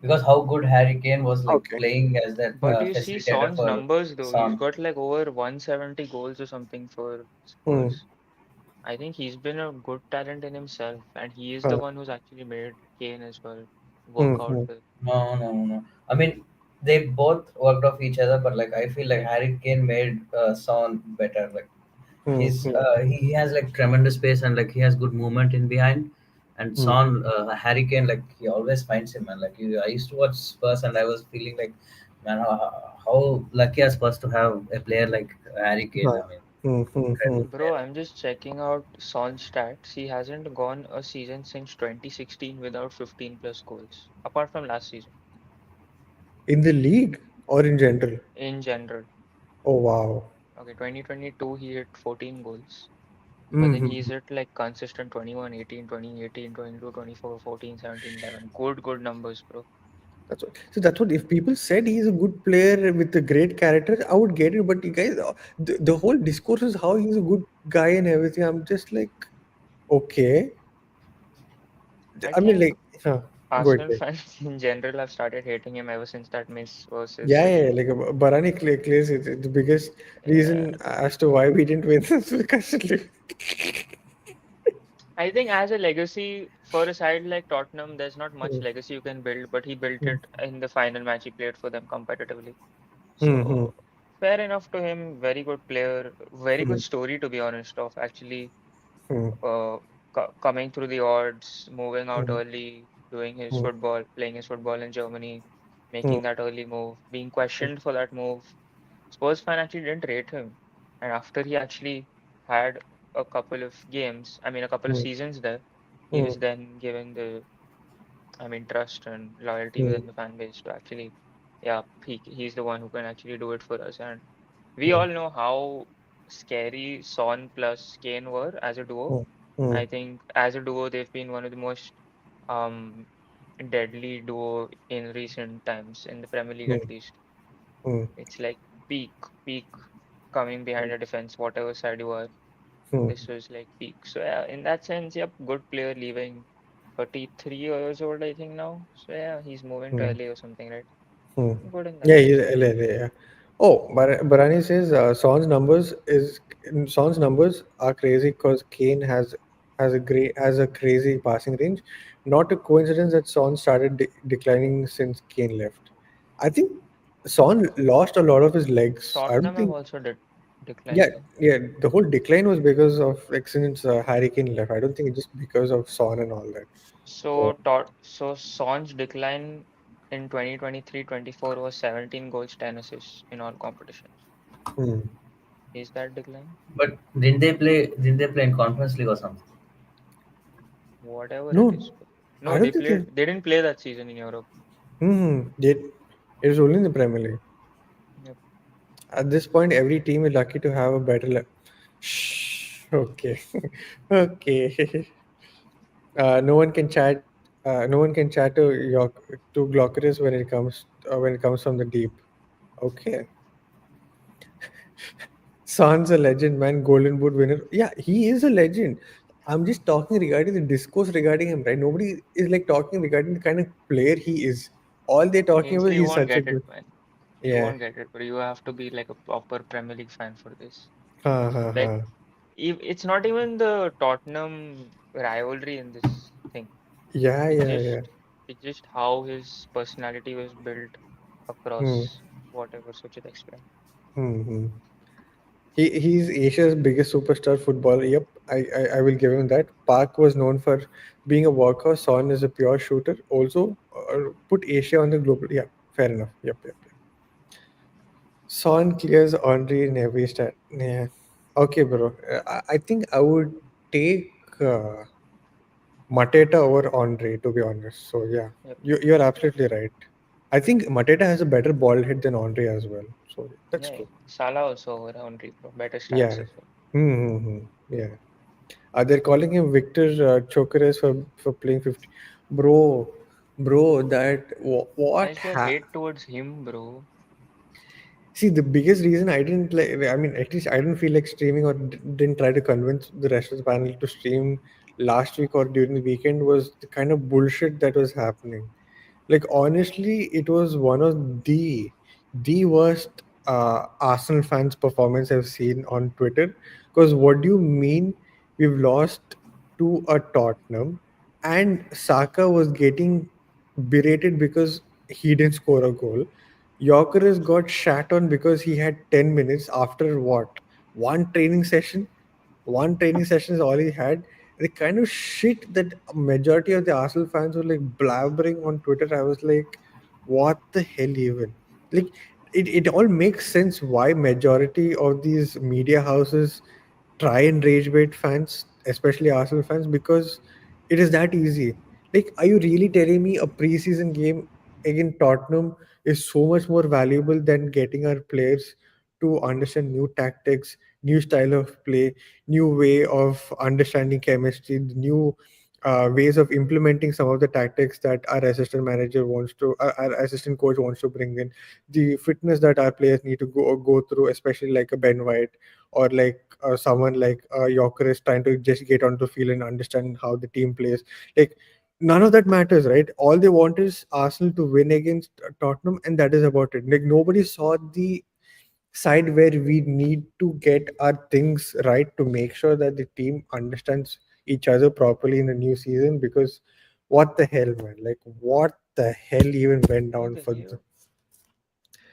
because how good Harry Kane was like Okay. playing as that but you see facilitator Son's for numbers though. He's Son. got like over 170 goals or something for Hmm. Spurs. I think he's been a good talent in himself, and he is the Uh, one who's actually made Kane as well work hmm. out Hmm. with. No, no, no. I mean, they both worked off each other, but like I feel like Harry Kane made Son better. Like Hmm. Hmm. he has like tremendous pace and like he has good movement in behind. And Hmm. Son, Harry Kane, like he always finds him, man. Like I used to watch Spurs, and I was feeling like, man, how lucky are Spurs to have a player like Harry Kane. Huh. I mean, Hmm. Hmm. Hmm. incredible Bro, player. I'm just checking out Son's stats. He hasn't gone a season since 2016 without 15 plus goals, apart from last season. In the league or in general? in general. Oh wow. Okay, 2022 he hit 14 goals. But then Mm-hmm. he's hit like consistent 21, 18, 20, 18, 22, 24, 14, 17, 11. Good numbers, bro. That's what. So that's what. If people said he's a good player with a great character, I would get it. But you guys, the whole discourse is how he's a good guy and everything. I'm just like, okay. I I mean, think like, huh, go Arsenal ahead. fans in general have started hating him ever since that miss versus Yeah, yeah, City. like Barani Clays is the biggest Yeah. reason as to why we didn't win this because I think as a legacy for a side like Tottenham, there's not much Hmm, legacy you can build, but he built hmm, it in the final match he played for them competitively. hmm, So fair enough to him. Very good player. Very hmm, good story to be honest. Of actually hmm, uh, coming through the odds, moving out hmm, early, doing his hmm, football, playing his football in Germany, hmm, making that early move, being questioned for that move. Spurs fan actually didn't rate him, and after he actually had a couple of games, I mean a couple of hmm, seasons there, he hmm, was then given the, I mean, trust and loyalty hmm, within the fan base to actually, yeah, he's the one who can actually do it for us. And we hmm, all know how scary Son plus Kane were as a duo. hmm, hmm, I think as a duo, they've been one of the most um deadly duo in recent times in the Premier League hmm, at least. hmm, It's like peak, peak coming behind the defense, whatever side you are. hmm, This was like peak. So yeah, in that sense, yep, good player leaving 33 years old, I think now. So yeah, he's moving to hmm. LA or something, right? Hmm. Good in that Yeah, he's sense. LA, yeah. Oh, Barani says Son's numbers are crazy because Kane has a crazy passing range. Not a coincidence that Son started declining since Kane left. I think Son lost a lot of his legs. I don't Tottenham have think. also Yeah, declined though. yeah. The whole decline was because of like since Harry Kane left. I don't think it's just because of Son and all that. So, So Son's decline in 2023-24 was 17 goals, 10 assists in all competitions. hmm. Is that decline? But didn't they play? Didn't they play in Conference League or something? Whatever it No, is. I No, don't think. they didn't play that season in Europe. It was only in the Premier League. Yep. At this point, every team is lucky to have a better. Shh. Okay. Okay. No one can chat. No one can chat to Glockeris when it comes from the deep. Okay. Son's a legend, man. Golden Boot winner. Yeah, he is a legend. I'm just talking regarding the discourse regarding him, right? Nobody is like talking regarding the kind of player he is. All they're talking about Ainsley, you he's won't such a get it, good. man. You Yeah. won't get it, but you have to be like a proper Premier League fan for this. Ha ha ha. Like, it's not even the Tottenham rivalry in this thing. Yeah, It's yeah, just yeah. it's just how his personality was built Hmm. across whatever Suchit explained. Hmm. He's Asia's biggest superstar footballer. Yep, I will give him that. Park was known for being a worker. Son is a pure shooter. Also, put Asia on the global. Yeah, fair enough. Yep, yep, yep. Son clears Henry in every stat. Yeah. Okay, bro. I think I would take Mateta over Henry, to be honest. So yeah, Yep. you're absolutely right. I think Mateta has a better ball hit than Henry as well. So that's Yeah, true. Salah also over Henry, bro. Better Yeah. stats as well. Mm-hmm. Yeah. They're calling him Victor Chokeres for playing 50. Bro, bro, Why what is there hate towards him, bro? See, the biggest reason I didn't like, I mean, at least I didn't feel like streaming or didn't try to convince the rest of the panel to stream last week or during the weekend was the kind of bullshit that was happening. Like honestly, it was one of the worst Arsenal fans' performance I've seen on Twitter. Because what do you mean we've lost to a Tottenham and Saka was getting berated because he didn't score a goal. Yorker got shat on because he had 10 minutes after what? One training session? One training session is all he had. The kind of shit that a majority of the Arsenal fans were like blabbering on Twitter, I was like, what the hell even? Like it all makes sense why majority of these media houses try and rage bait fans, especially Arsenal fans, because it is that easy. Like, are you really telling me a preseason game against Tottenham is so much more valuable than getting our players to understand new tactics, new style of play, new way of understanding chemistry, new ways of implementing some of the tactics that our assistant manager wants to, our assistant coach wants to bring in, the fitness that our players need to go through, especially like a Ben White or like someone like Yorker is trying to just get onto the field and understand how the team plays. Like none of that matters, right? All they want is Arsenal to win against Tottenham, and that is about it. Like nobody saw the side where we need to get our things right to make sure that the team understands each other properly in the new season. Because what the hell, man? Like what the hell even went What down the for hell?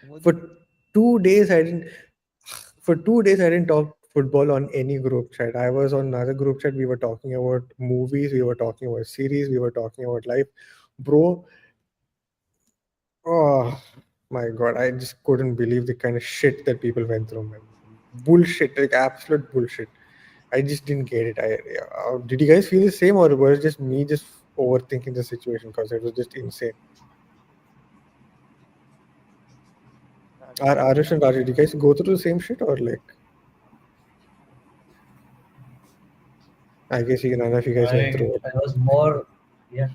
What for the 2 days? I didn't talk football on any group chat. I was on another group chat. We were talking about movies. We were talking about series. We were talking about life, bro. Oh my god, I just couldn't believe the kind of shit that people went through, man. Bullshit, like absolute bullshit. I just didn't get it. Did you guys feel the same, or was it just me just overthinking the situation because it was just insane? Arush and Raj, did you guys go through the same shit, or like? I guess none of you guys went I through it. I was more, yeah,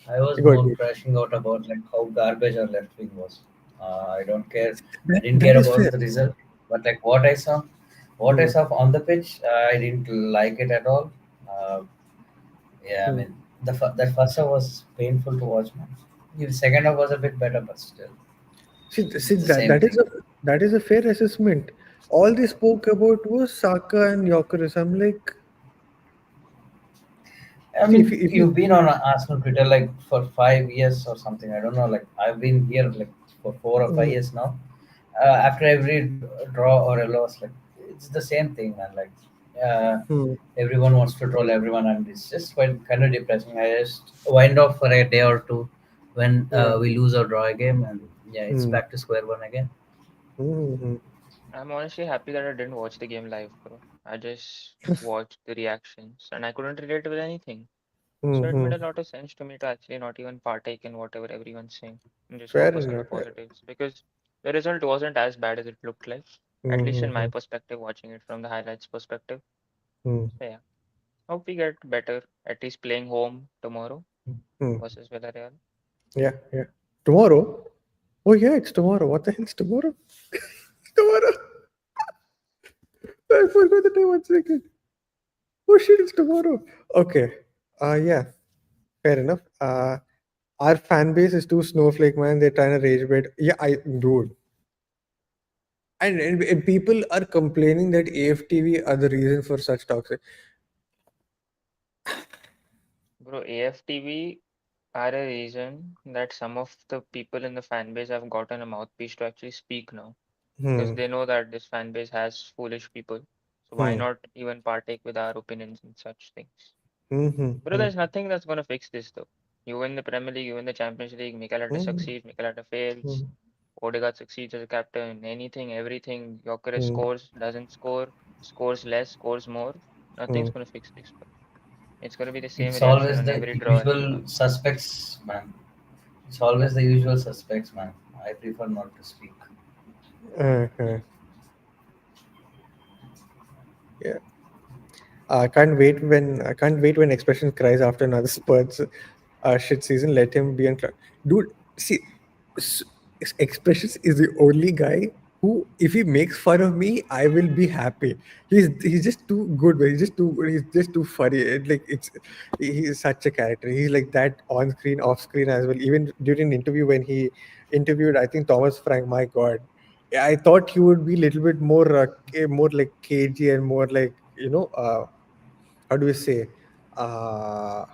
I was Go ahead, more go ahead. crashing out about like how garbage our left wing was. I don't care. I That, didn't that care is about fair. the result, but like what I Hmm. saw on the pitch, I didn't like it at all. Uh, yeah, I Hmm. mean that first half was painful to watch, man. The second half was a bit better, but still, See it's the that same that is thing. a fair assessment. All they spoke about was Saka and Jokeris. I'm like, I see mean, if you you've been on Arsenal Twitter like for 5 years or something. I don't know. Like I've been here like for 4 or 5 years now. After every draw or a loss, like it's the same thing, man. Like uh, hmm, everyone wants to troll everyone, and it's just quite kind of depressing. I just wind off for a day or two when yeah. we lose or draw a game, and yeah, it's Hmm, back to square one again. hmm, hmm, I'm honestly happy that I didn't watch the game live, bro. I just watched the reactions and I couldn't relate with anything. hmm, So it hmm. made a lot of sense to me to actually not even partake in whatever everyone's saying and just Fair focus on the enough. Fair. positives because the result wasn't as bad as it looked like, at Hmm, least hmm, in my hmm, perspective, watching it from the highlights perspective. hmm, So yeah, hope we get better, at least playing home tomorrow hmm. versus Villarreal. Yeah, yeah. Tomorrow? Oh yeah, it's tomorrow. What the hell's tomorrow? Tomorrow. I forgot the time. 1 second. Oh shit, it's tomorrow. Okay. Yeah. Fair enough. Our fan base is too snowflake, man. They're trying to rage bait. Yeah, I dude. And people are complaining that AFTV are the reason for such toxic. Bro, AFTV are a reason that some of the people in the fan base have gotten a mouthpiece to actually speak now because Hmm. they know that this fan base has foolish people. So why Hmm. not even partake with our opinions in such things? Hmm. Hmm. But Hmm. there's nothing that's gonna fix this though. You win the Premier League, you win the Champions League, Mikel Arteta Hmm. succeeds, Mikel Arteta fails, Hmm. Odegaard succeeds as a captain, anything, everything, Gyökeres Hmm. scores, doesn't score, scores less, scores more. Nothing's Hmm. gonna fix this, bro. It's gonna be the same It's reaction always on the every draw, every usual loss. suspects, man. It's always the usual suspects, man. I prefer not to speak. Uh-huh. Yeah. I can't wait when expression cries after another Spurs shit season. Let him be on. Dude, see, s- expressions is the only guy who, if he makes fun of me, I will be happy. He's just too good, man. He's just too good. He's just too funny. He's such a character. He's like that on screen, off screen as well. Even during the interview when he interviewed, I think Thomas Frank. My God, I thought he would be a little bit more like cagey and more like how do we say uh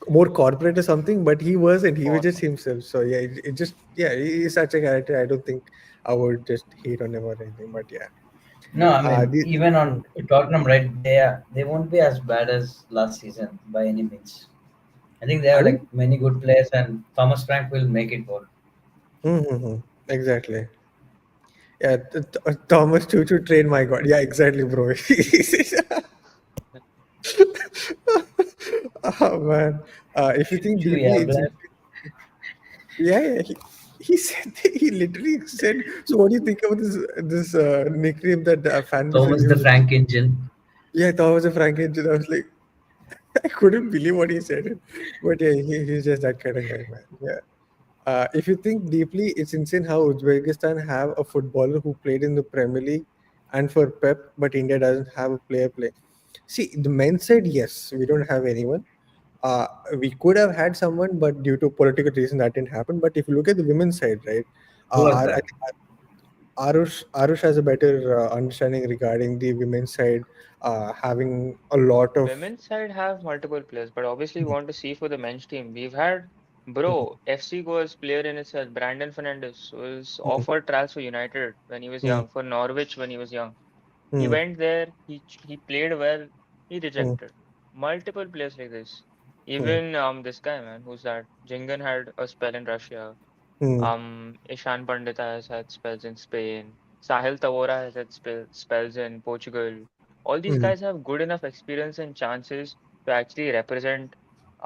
more corporate or something, but he wasn't. He was just Formal. himself. So yeah, it just yeah, he's such a character. I don't think I would just hate on him or anything. But yeah, No, I mean the even on Tottenham, right? They won't be as bad as last season by any means. I think they I have don't. like many good players, and Thomas Frank will make it work. Mm-hmm, exactly. Yeah, Thomas Choo Choo Train. My God. Yeah, exactly, bro. Oh man, if you think Choo deeply, yeah, it's black. yeah, yeah. he said he literally said. So what do you think about this nickname that fan base is Thomas the using? Frank Engine. Yeah, I thought it was a Frank engine. I was like, I couldn't believe what he said. But yeah, he's just that kind of guy, man. Yeah. If you think deeply, it's insane how Uzbekistan have a footballer who played in the Premier League and for Pep, but India doesn't have a player play. See, the men said yes, we don't have anyone. Uh, we could have had someone, but due to political reason, that didn't happen. But if you look at the women's side, right, Who was I that? think Aarush has a better understanding regarding the women's side, having a lot of. Women's side have multiple players, but obviously we want to see for the men's team. We've had, bro, FC goes player in itself. Brandon Fernandes was offered trials for United when he was Mm, young, for Norwich when he was young. He mm, went there, he played well, he mm, rejected. Multiple players like this. mm, Even this guy, man, who's that? Jingan had a spell in Russia. mm, Ishan Pandita has had spells in Spain. Sahil Tavora has had spells in Portugal. All these mm, guys have good enough experience and chances to actually represent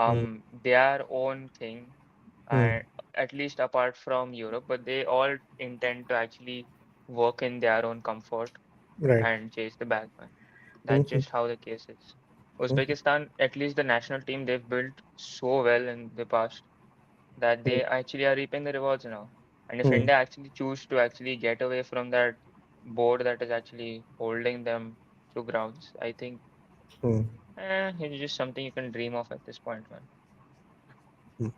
mm, their own thing, mm. and at least apart from Europe, but they all intend to actually work in their own comfort Right. and chase the bag, man. That's Mhm, just how the case is. mhm, Uzbekistan, at least the national team, they've built so well in the past that mm, they actually are reaping the rewards now. And if mm, India actually choose to actually get away from that board that is actually holding them to grounds, I think mm, it's just something you can dream of at this point, man. mm,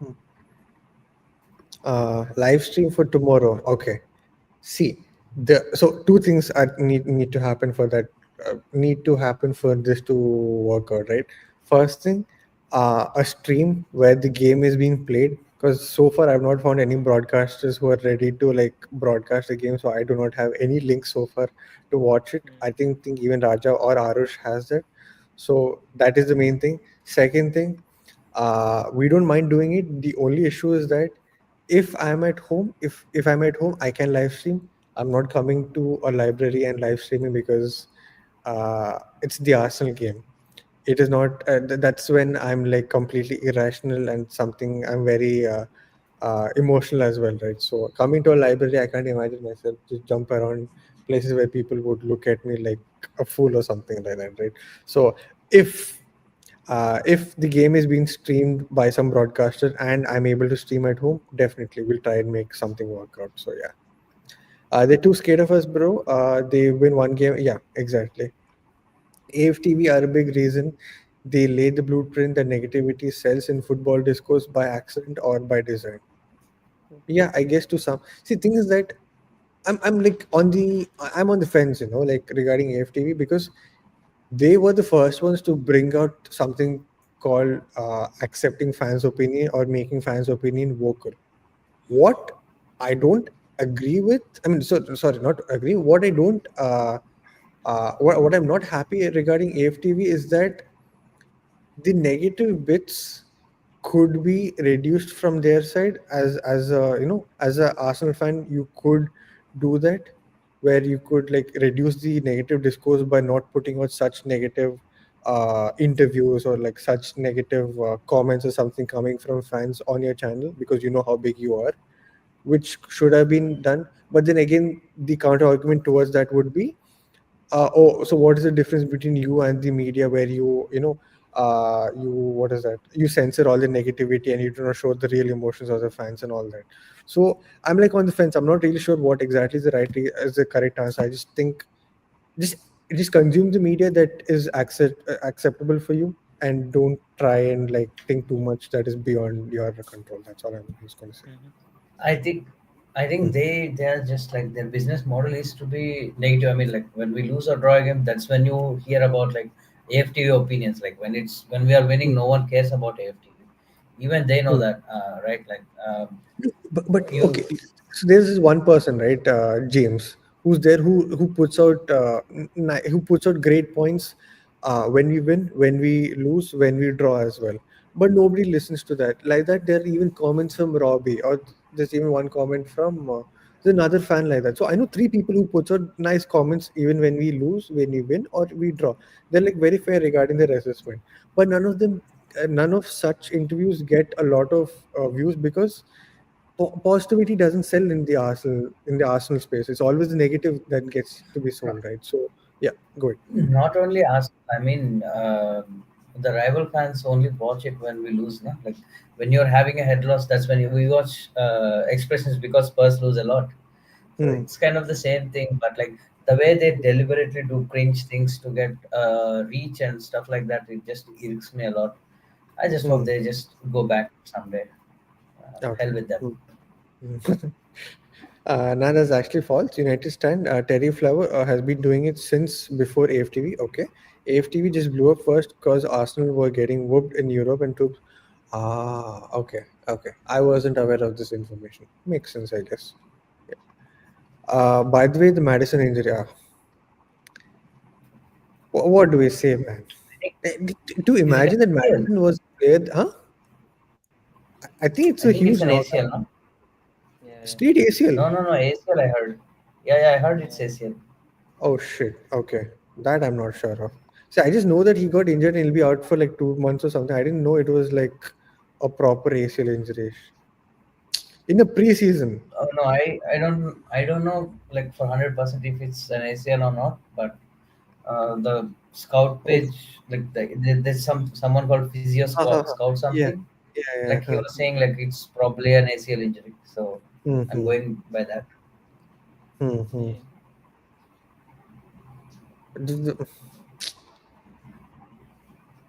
mm. Live stream for tomorrow. Okay. See, so two things need to happen for that. Need to happen for this to work out, right? First thing, a stream where the game is being played. Because so far I've not found any broadcasters who are ready to like broadcast the game. So I do not have any link so far to watch it. Mm, I think even Raja or Arush has that. So that is the main thing. Second thing, we don't mind doing it. The only issue is that if I'm at home I can live stream. I'm not coming to a library and live streaming because it's the Arsenal game. It is not that's when I'm like completely irrational and something I'm very emotional as well, right? So coming to a library, I can't imagine myself just jump around places where people would look at me like a fool or something like that, right? So if if the game is being streamed by some broadcaster and I'm able to stream at home, definitely we'll try and make something work out. So yeah, they're too scared of us, bro. They win one game. Yeah, exactly. AFTV are a big reason. They lay the blueprint that negativity sells in football discourse by accident or by design. Yeah, I guess to some. See, thing is that I'm like I'm on the fence, like regarding AFTV because they were the first ones to bring out something called accepting fans' opinion or making fans' opinion vocal. What I don't agree with, I mean, so sorry, not agree. What I don't, what I'm not happy regarding AFTV is that the negative bits could be reduced from their side. As a as a Arsenal fan you could do that, where you could like reduce the negative discourse by not putting out such negative interviews or like such negative comments or something coming from fans on your channel because you know how big you are, which should have been done. But then again, the counter argument towards that would be, oh, so what is the difference between you and the media where you what is that? You censor all the negativity and you do not show the real emotions of the fans and all that. So I'm like on the fence. I'm not really sure what exactly is is the correct answer. I just think just just consume the media that is acceptable for you and don't try and like think too much that is beyond your control. That's all I'm just going to say. mhm. I think I think they are just like their business model is to be negative. I mean, like when we lose or draw a game, that's when you hear about like AFTV opinions. Like when we are winning, Mm. no one cares about AFTV. Even they know Mm. that, right? Like But you, okay, so there's this one person, right, James, who's there who puts out who puts out great points when we win, when we lose, when we draw as well. But nobody listens to that. Like that, there are even comments from Robbie, or there's even one comment from there's another fan like that. So I know three people who puts out nice comments even when we lose, when we win, or we draw. They're like very fair regarding their assessment. But none of them, none of such interviews get a lot of views because positivity doesn't sell in the Arsenal space. It's always the negative that gets to be No, sold, right? So yeah, go ahead. not only us. I mean, the rival fans only watch it when we lose. No? Like when you're having a head loss, that's when we watch expressions because Spurs lose a lot. So Hmm. it's kind of the same thing, but like the way they deliberately do cringe things to get reach and stuff like that, it just irks me a lot. I just hope Hmm. they just go back someday. Okay. Hell with them. Hmm. Hmm. Nah, that's actually false. United stand. Terry Flower has been doing it since before AFTV. Okay, AFTV just blew up first because Arsenal were getting whooped in Europe and took. Ah, okay, okay. I wasn't aware of this information. Makes sense, I guess. Yeah. By the way, the Madison injury. What do we say, man? I think, To is it an imagine that ACL? Madison was played, huh? I think it's I a think it's huge an knockout. ACL, no? Yeah, yeah. Straight ACL. No, ACL. I heard. Yeah, I heard it's Yeah. ACL. Oh shit. Okay, that I'm not sure of. See, I just know that he got injured and he'll be out for like 2 months or something. I didn't know it was like a proper ACL injury in the preseason. Oh no, I don't know like for 100% if it's an ACL or not, but the scout Oh, page like there's someone called Physio ha, ha, ha. Scout Yeah, something. yeah, yeah. Like he Huh. was saying like it's probably an ACL injury. So I'm Mm-hmm. going by that. Mm-hmm. Yeah.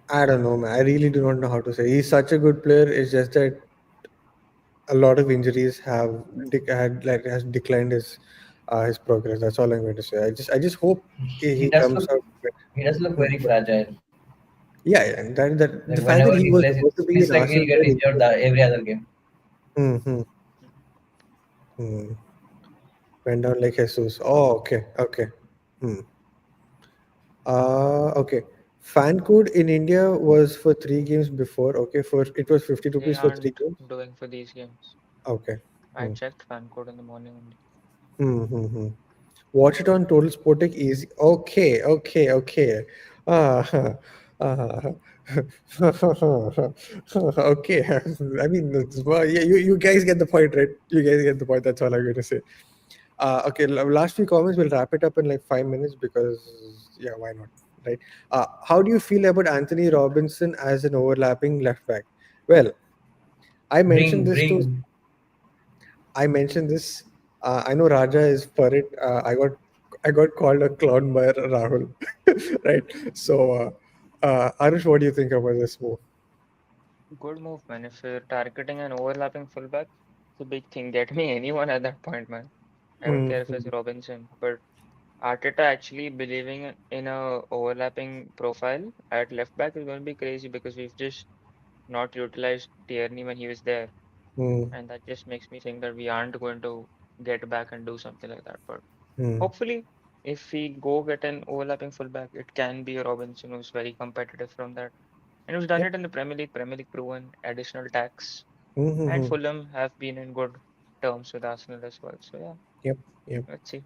I don't know, man. I really do not know how to say. He's such a good player. It's just that a lot of injuries have had like has declined his progress. That's all I'm going to say. I just hope He he does comes look out. he does look Hmm, very but fragile. yeah, yeah, and that Like the fact whenever that he he was plays, it supposed to be feels an like Arsenal he'll get player. injured every other game. Mm-hmm. Went down like Jesus. Oh, okay, okay. Hmm. Okay. Fan code in India was for 3 games before. Okay, for it was 50 They rupees for three aren't games. doing for these games. Okay. I Hmm. checked fan code in the morning only. Hmm. Hmm. Hmm. Watch it on Total Sportic Easy. Okay, okay, okay. Uh, uh, okay. I mean, well, yeah, you guys get the point, right? You guys get the point. That's all I'm going to say. Okay, last few comments. We'll wrap it up in like 5 minutes because, yeah, why not? Right. How do you feel about Anthony Robinson as an overlapping left back? Well, I mentioned this to Bring. I mentioned this. I know Raja is for it. I got called a clown by Rahul, right? So, Aarush, what do you think about this move? Good move, man. If you're targeting an overlapping fullback, it's a big thing. Get me anyone at that point, man. I don't care if it's Mm-hmm. Robinson, but Arteta actually believing in a overlapping profile at left back is going to be crazy because we've just not utilized Tierney when he was there, and that just makes me think that we aren't going to get back and do something like that. But Mm-hmm. hopefully, if we go get an overlapping fullback, it can be a Robinson who's very competitive from that. And who's done Yep. it in the Premier League proven additional tax. And Mm-hmm. Fulham have been in good terms with Arsenal as well. So yeah, Yep. Yep. let's see.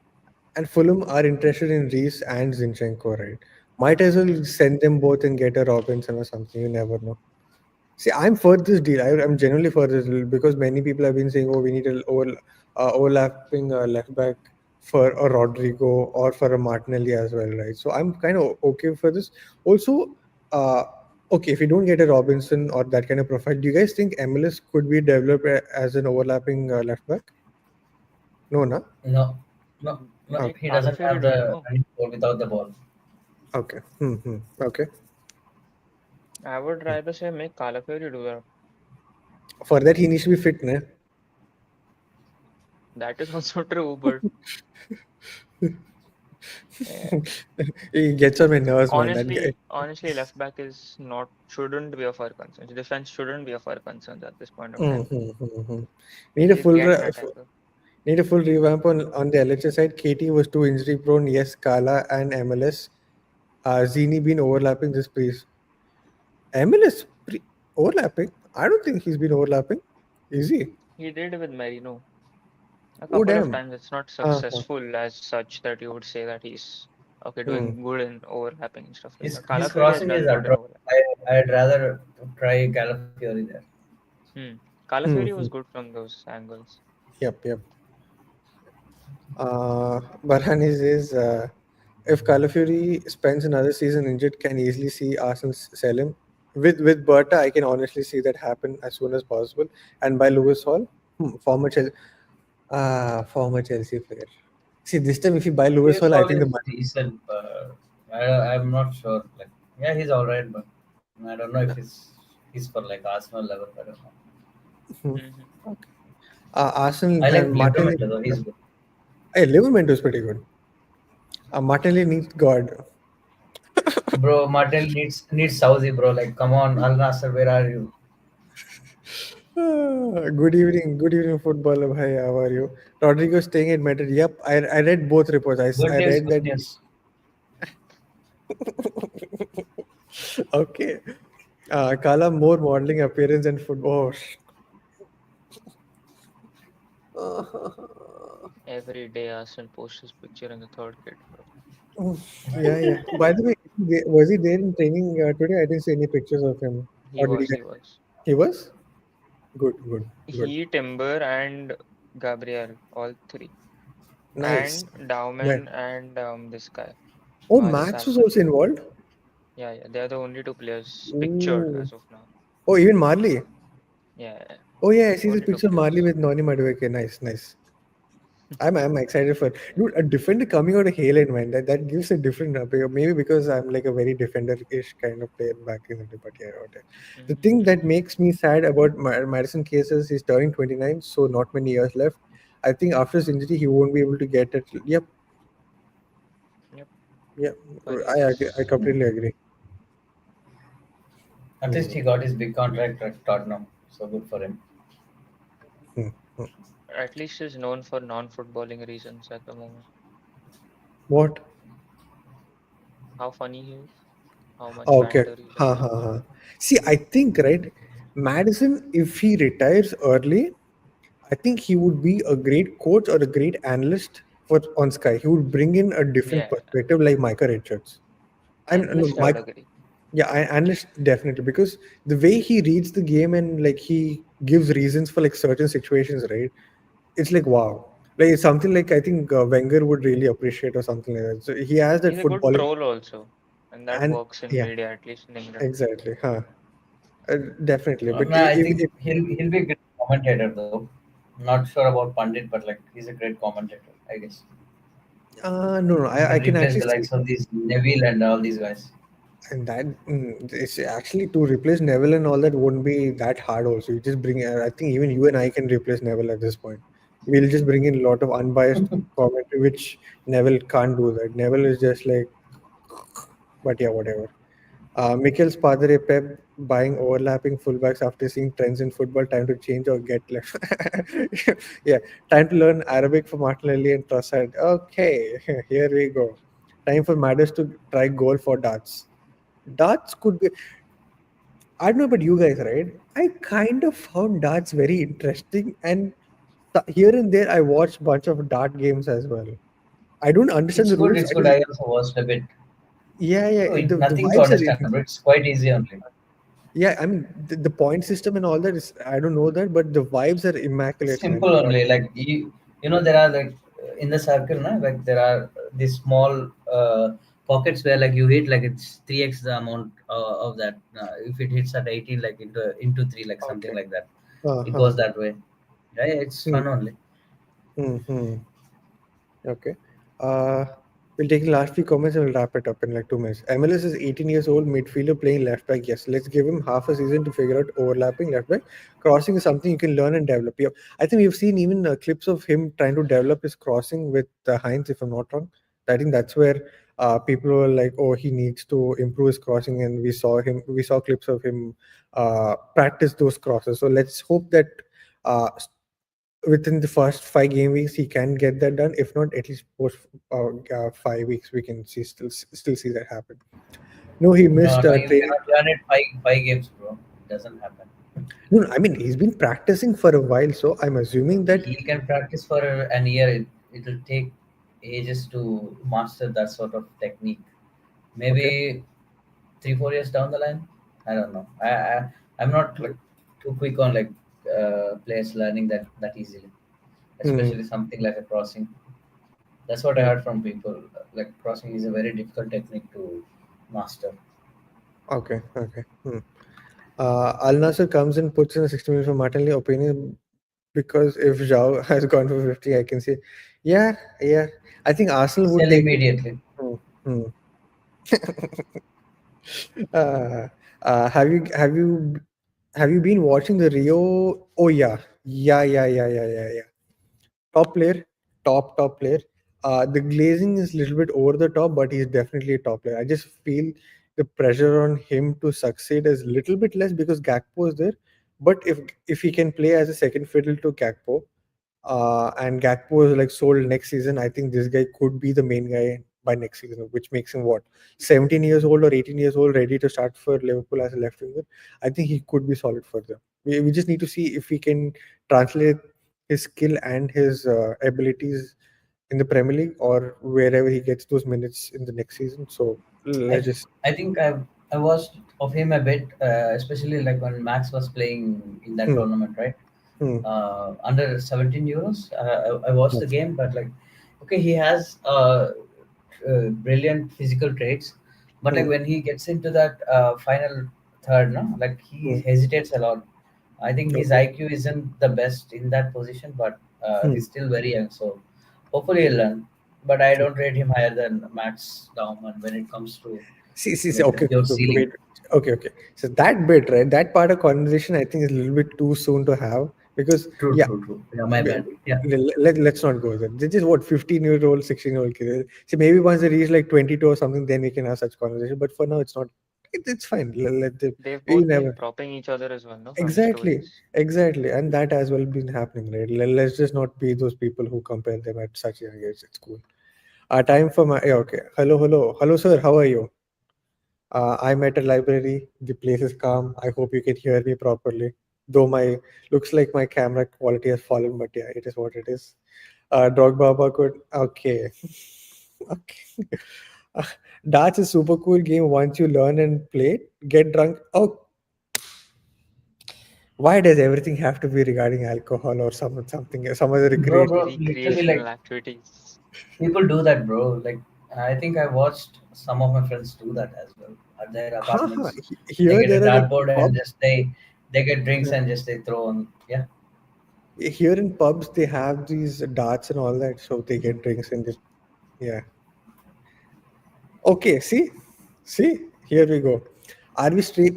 And Fulham are interested in Reese and Zinchenko, right? Might as well send them both and get a Robinson or something. You never know. See, I'm for this deal. I'm genuinely for this deal because many people have been saying, "Oh, we need an overlapping left back for a Rodrigo or for a Martinelli as well," right? So I'm kind of okay for this. Also, uh, okay, if you don't get a Robinson or that kind of profile, do you guys think MLS could be developed as an overlapping left back? No, no. No, no, no. Make Okay. He doesn't Calafiori have do it, the no? running ball without the ball. Okay. Okay. I would rather say make Calafiori do that. For that, he needs to be fit, ne? That is also true, but eh, He gets on my nerves, man. That guy. honestly, left back is not shouldn't be of our concerns. Defense shouldn't be of our concerns at this point of time. Mm-hmm. We Need a just full get an attacker. need a full revamp on the LHS side. KT was too injury prone. Yes, Kala and MLS. Zini been overlapping this piece. MLS overlapping? I don't think he's been overlapping. Is he? He did with Merino a Oh couple of damn. times. It's not Uh-huh. successful as such that you would say that he's okay Hmm. doing good in overlapping and stuff like His that. his Calafiori has crossing is done good in atrocious. overlap. I'd rather try Calafiori there. Hmm. Calafiori was Hmm. good from those angles. Yep, yep. Barhani says, if Calafiori spends another season injured, can easily see Arsenal sell him. With Berta, I can honestly see that happen as soon as possible. And by Lewis Hall, former Chelsea player. See, this time if you buy Lewis Lewis Hall, I Hall think the is money. decent, but I'm not sure. Like, yeah, he's all right, but I don't know if he's for like Arsenal level. I don't know. Hmm. Hmm. Okay. Arsenal I like and Martinelli. Livramento though. He's good. Hey, Liverpool is pretty good. Martinelli needs God. Bro, Martin needs Saudi, bro. Like, come on, Al Nasser, where are you? Good evening, footballer. Bhai, how are you? Rodrigo staying at Madrid. Yep, I read both reports. Good I news, read good that. news. Okay. Kala more modeling appearance and football. Every day Arsenal posts his picture in the third kit, bro. Yeah, yeah. By the way, was he there in training today? I didn't see any pictures of him. He Or did he was, get? he was. He was good, good, good. He, Timber, and Gabriel, all three. Nice. And Well, Dowman and this guy, oh, Mario Max was Samuel. also involved. Yeah, yeah. They're the only two players pictured Ooh. as of now. Oh, even Marley. Yeah, yeah. Oh yeah, I see this Only two picture of Marley players. with Noni Madueke. Nice, nice. I'm excited for dude a defender coming out of Haaland, man. That gives a different maybe because I'm like a very defender-ish kind of player back in the day. But yeah, okay. The Hmm. thing that makes me sad about Madison Case is he's turning 29, so not many years left. I think after his injury, he won't be able to get it. Yep, Yep. yep. But I agree. I it's completely agree. At least Hmm. he got his big contract at Tottenham, so good for him. Hmm. Hmm. at least is known for non-footballing reasons at the moment. What? How funny he is, how much Oh, okay. banter he Ha does. ha ha. See, I think right, Madison, if he retires early, I think he would be a great coach or a great analyst for on Sky. He would bring in a different Yeah, perspective, like Micah Richards. And no, analyst, I would Mike, agree. yeah, analyst definitely because the way he reads the game and like he gives reasons for like certain situations, right? It's like wow, like it's something like I think Wenger would really appreciate or something like that. So he has that He's a good footballing troll also, and that and works in yeah, media, at least in England. exactly, huh? Definitely, but Nah, I think he'll be a great commentator though. Not sure about pundit, but like he's a great commentator, I guess. no, no, He I can can replace actually the see. likes of these Neville and all these guys. And that it's actually to replace Neville and all that won't be that hard. Also, you just bring. I think even you and I can replace Neville at this point. We'll just bring in a lot of unbiased commentary, which Neville can't do. That Neville is just like, but yeah, whatever. Mikel's Padre Pep buying overlapping fullbacks after seeing trends in football. Time to change or get left. Yeah, time to learn Arabic for Martinelli and Trossard. Okay, here we go. Time for Madders to try goal for darts. Darts could be. I don't know about you guys, right? I kind of found darts very interesting, and here and there, I watched bunch of dart games as well. I don't understand It's the good. rules. It's good. I also watched a bit. Yeah, yeah. Oh, The nothing to vibes are understand, but it's quite easy only. yeah. I mean, the point system and all that is I don't know that, but the vibes are immaculate, man. Simple only. Like you know, there are like in the circle, na, like there are these small pockets where like you hit like it's 3x the amount of that. If it hits at 18, like into three, like something Okay. like that. It Uh-huh. goes that way. Yeah, it's Hmm. fun only. Hmm. Okay. Uh, we'll take the last few comments and we'll wrap it up in like 2 minutes. MLS is 18 years old, midfielder playing left back. Yes, let's give him half a season to figure out overlapping left back. Crossing is something you can learn and develop. Yeah, I think we've seen even clips of him trying to develop his crossing with Heinz, if I'm not wrong. I think that's where people were like, "Oh, he needs to improve his crossing," and we saw clips of him practice those crosses. So let's hope that uh, within the first 5 game weeks he can get that done. If not, at least post 5 weeks we can still see that happen. No, he No, missed no, you training. cannot learn it five games, bro. It doesn't happen. No, I mean he's been practicing for a while, so I'm assuming that. He can practice for an year. It'll take ages to master that sort of technique. Okay. Maybe 3 4 years down the line. I don't know. I'm not like too quick on like players learning that easily, Hmm. especially something like a crossing. That's what I Hmm. heard from people. Like crossing is a very difficult technique to master. Okay. Okay. Al Nasser comes and puts in a 60 minutes for Martinelli opinion because if Zhao has gone for 50, I can say, yeah, yeah. I think Arsenal would Sell take it. immediately. Hmm. Hmm. uh, have you been watching the Rio? Oh yeah, yeah. Top player, top player. The glazing is a little bit over the top, but he's definitely a top player. I just feel the pressure on him to succeed is a little bit less because Gakpo is there. But if he can play as a second fiddle to Gakpo, and Gakpo is like sold next season, I think this guy could be the main guy by next season, which makes him what 17 years old or 18 years old, ready to start for Liverpool as a left winger. I think he could be solid for them. We just need to see if we can translate his skill and his abilities in the Premier League or wherever he gets those minutes in the next season. So let's I just. I think I watched of him a bit, especially like when Max was playing in that Hmm, tournament, right? hmm, Under 17 euros. I watched hmm, the game, but like, okay, he has brilliant physical traits, but like hmm, when he gets into that final third, no, like he hmm. hesitates a lot. I think his Okay. IQ isn't the best in that position, but Hmm. he's still very young, so hopefully he'll learn. But I don't rate him higher than Max Dauman when it comes to See. like the Okay, pure wait. ceiling. Okay. So that bit, right? That part of conversation, I think, is a little bit too soon to have because, True, yeah, true, true. Yeah, my we- bad. Yeah, let's not go there. They're just what 15-year-old, 16-year-old kids. So maybe once they reach like 22 or something, then we can have such conversation. But for now, it's not. It's fine. Let them. They've You both been never. propping each other as well, no, from the Exactly. stories. Exactly. And that has well been happening, right? Let's just not be those people who compare them at such young age. It's cool. Time for my. Yeah, okay. Hello, sir. How are you? I'm at a library. The place is calm. I hope you can hear me properly. Though my looks like my camera quality has fallen, but yeah, it is what it is. Dog Baba could okay. Okay. Uh, Darts is super cool game once you learn and play it. Get drunk. Oh, why does everything have to be regarding alcohol or some other recreation? bro, literally like Recreational activities. people do that, bro. Like I think I watched some of my friends do that as well at their Haha, apartments. They here get a there are like dartboard and pubs. just they get drinks and just they throw on. Yeah, Here in pubs they have these darts and all that, so they get drinks and just yeah. Okay, see, here we go. Are we straight?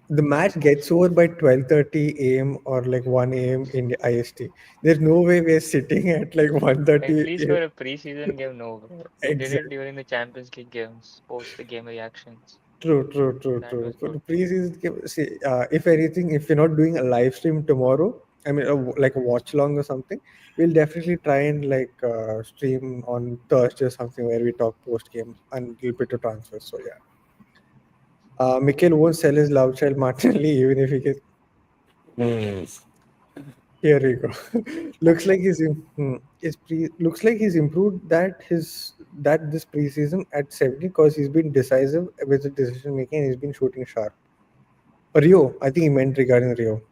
The match gets over by 12:30 a.m. or like 1 a.m. in the IST. There's no way we're sitting at like At 1:30 least a.m. for a preseason game, no, bro. We did it Exactly. during the Champions League games, post the game reactions. That True. was For the good. preseason game, see, if anything, if you're not doing a live stream tomorrow, I mean, like a watch along or something, we'll definitely try and like stream on Thursday or something where we talk post game and a little bit of transfers. So yeah, Mikel won't sell his love child Martinelli even if he gets. Here we go. Looks like looks like he's improved that this preseason at 70 because he's been decisive with the decision making and he's been shooting sharp. Rio, I think he meant regarding Rio.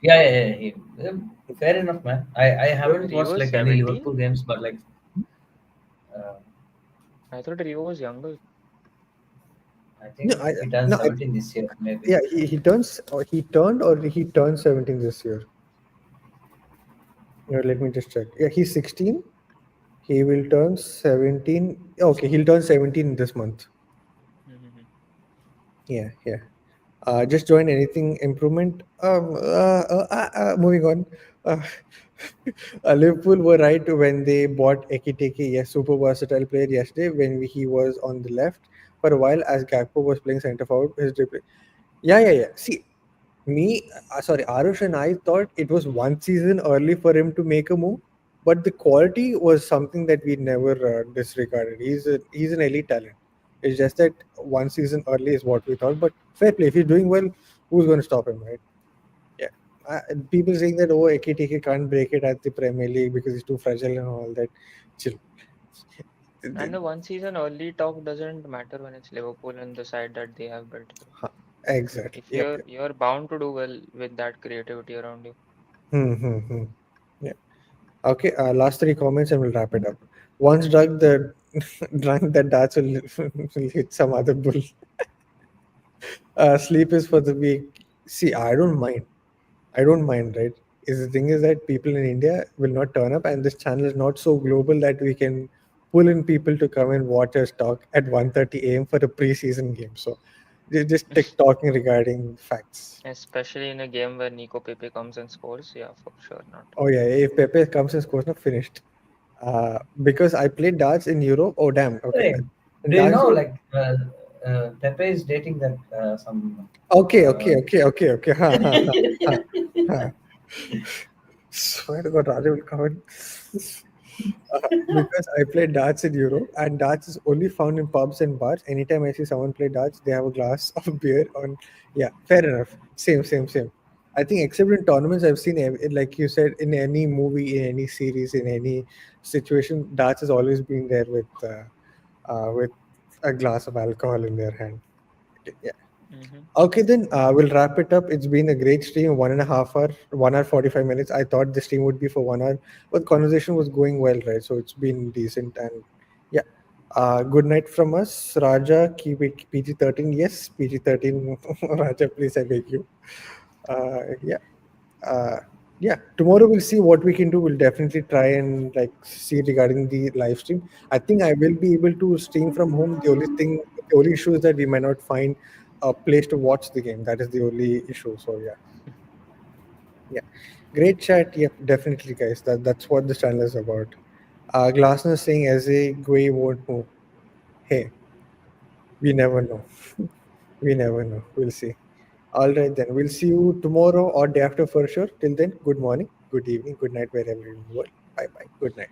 Fair enough, man. I haven't Rio watched was like any 17? Liverpool games, but like uh, I thought Rio was younger. I No, think he turned no, 17 this year, maybe. yeah, he turned 17 this year. Let me just check. Yeah, he's 16. He will turn 17. Okay, he'll turn 17 this month. Mhm. Yeah. Just join anything improvement. Moving on. Uh, Liverpool were right when they bought Ekiteke, yes, super versatile player yesterday when he was on the left for a while as Gakpo was playing centre forward. His dribbling. Yeah. See, sorry, Aarush and I thought it was one season early for him to make a move, but the quality was something that we never disregarded. He's an elite talent. It's just that one season early is what we thought. But fair play. If he's doing well, who's going to stop him, right? Yeah. People saying that Ekitike can't break it at the Premier League because he's too fragile and all that. Chill. And the one season early talk doesn't matter when it's Liverpool and the side that they have built. Exactly. If Yep. you're Yep. you're bound to do well with that creativity around you. Hmm. Hmm. Hmm. Yeah. Okay. Last three comments and we'll wrap it up. Once drunk the drunk that darts will, will hit some other bull. Sleep is for the weak. See, I don't mind. I don't mind, right? Is the thing is that people in India will not turn up, and this channel is not so global that we can pull in people to come and watch us talk at 1:30 a.m. for a preseason game. So they just take talking regarding facts. Especially in a game where Nico Pepe comes and scores. Yeah, for sure not. Oh yeah, if Pepe comes and scores, not finished. Because I played darts in Europe. Oh damn. Okay. Hey, And do you darts. know like Pepe is dating that some Okay. uh, Okay. Okay. Okay. Okay. Ha ha ha ha. Ha. Swear to God, Raja will come and because I play darts in Europe, and darts is only found in pubs and bars. Anytime I see someone play darts, they have a glass of beer on. Yeah, fair enough. Same, same, same. I think except in tournaments, I've seen like you said in any movie, in any series, in any situation, darts has always been there with a glass of alcohol in their hand. Okay, yeah. Hmm. Okay, then we'll wrap it up. It's been a great stream, 1.5 hour, 1 hour 45 minutes. I thought the stream would be for 1 hour, but conversation was going well, right? So it's been decent, and yeah. Good night from us, Raja. Keep it PG-13. Yes, PG-13. Raja, please, I beg you. Yeah. uh, yeah, tomorrow we'll see what we can do. We'll definitely try and like see regarding the live stream. I think I will be able to stream from home. The only issue is that we might not find a place to watch the game. That is the only issue. So yeah, yeah, great chat. Yep, definitely, guys. That's what this channel is about. Glassner saying as a Gui won't move. Hey, we never know. We never know. We'll see. All right, then. We'll see you tomorrow or day after for sure. Till then, good morning, good evening, good night, wherever you're in the world. Bye bye. Good night.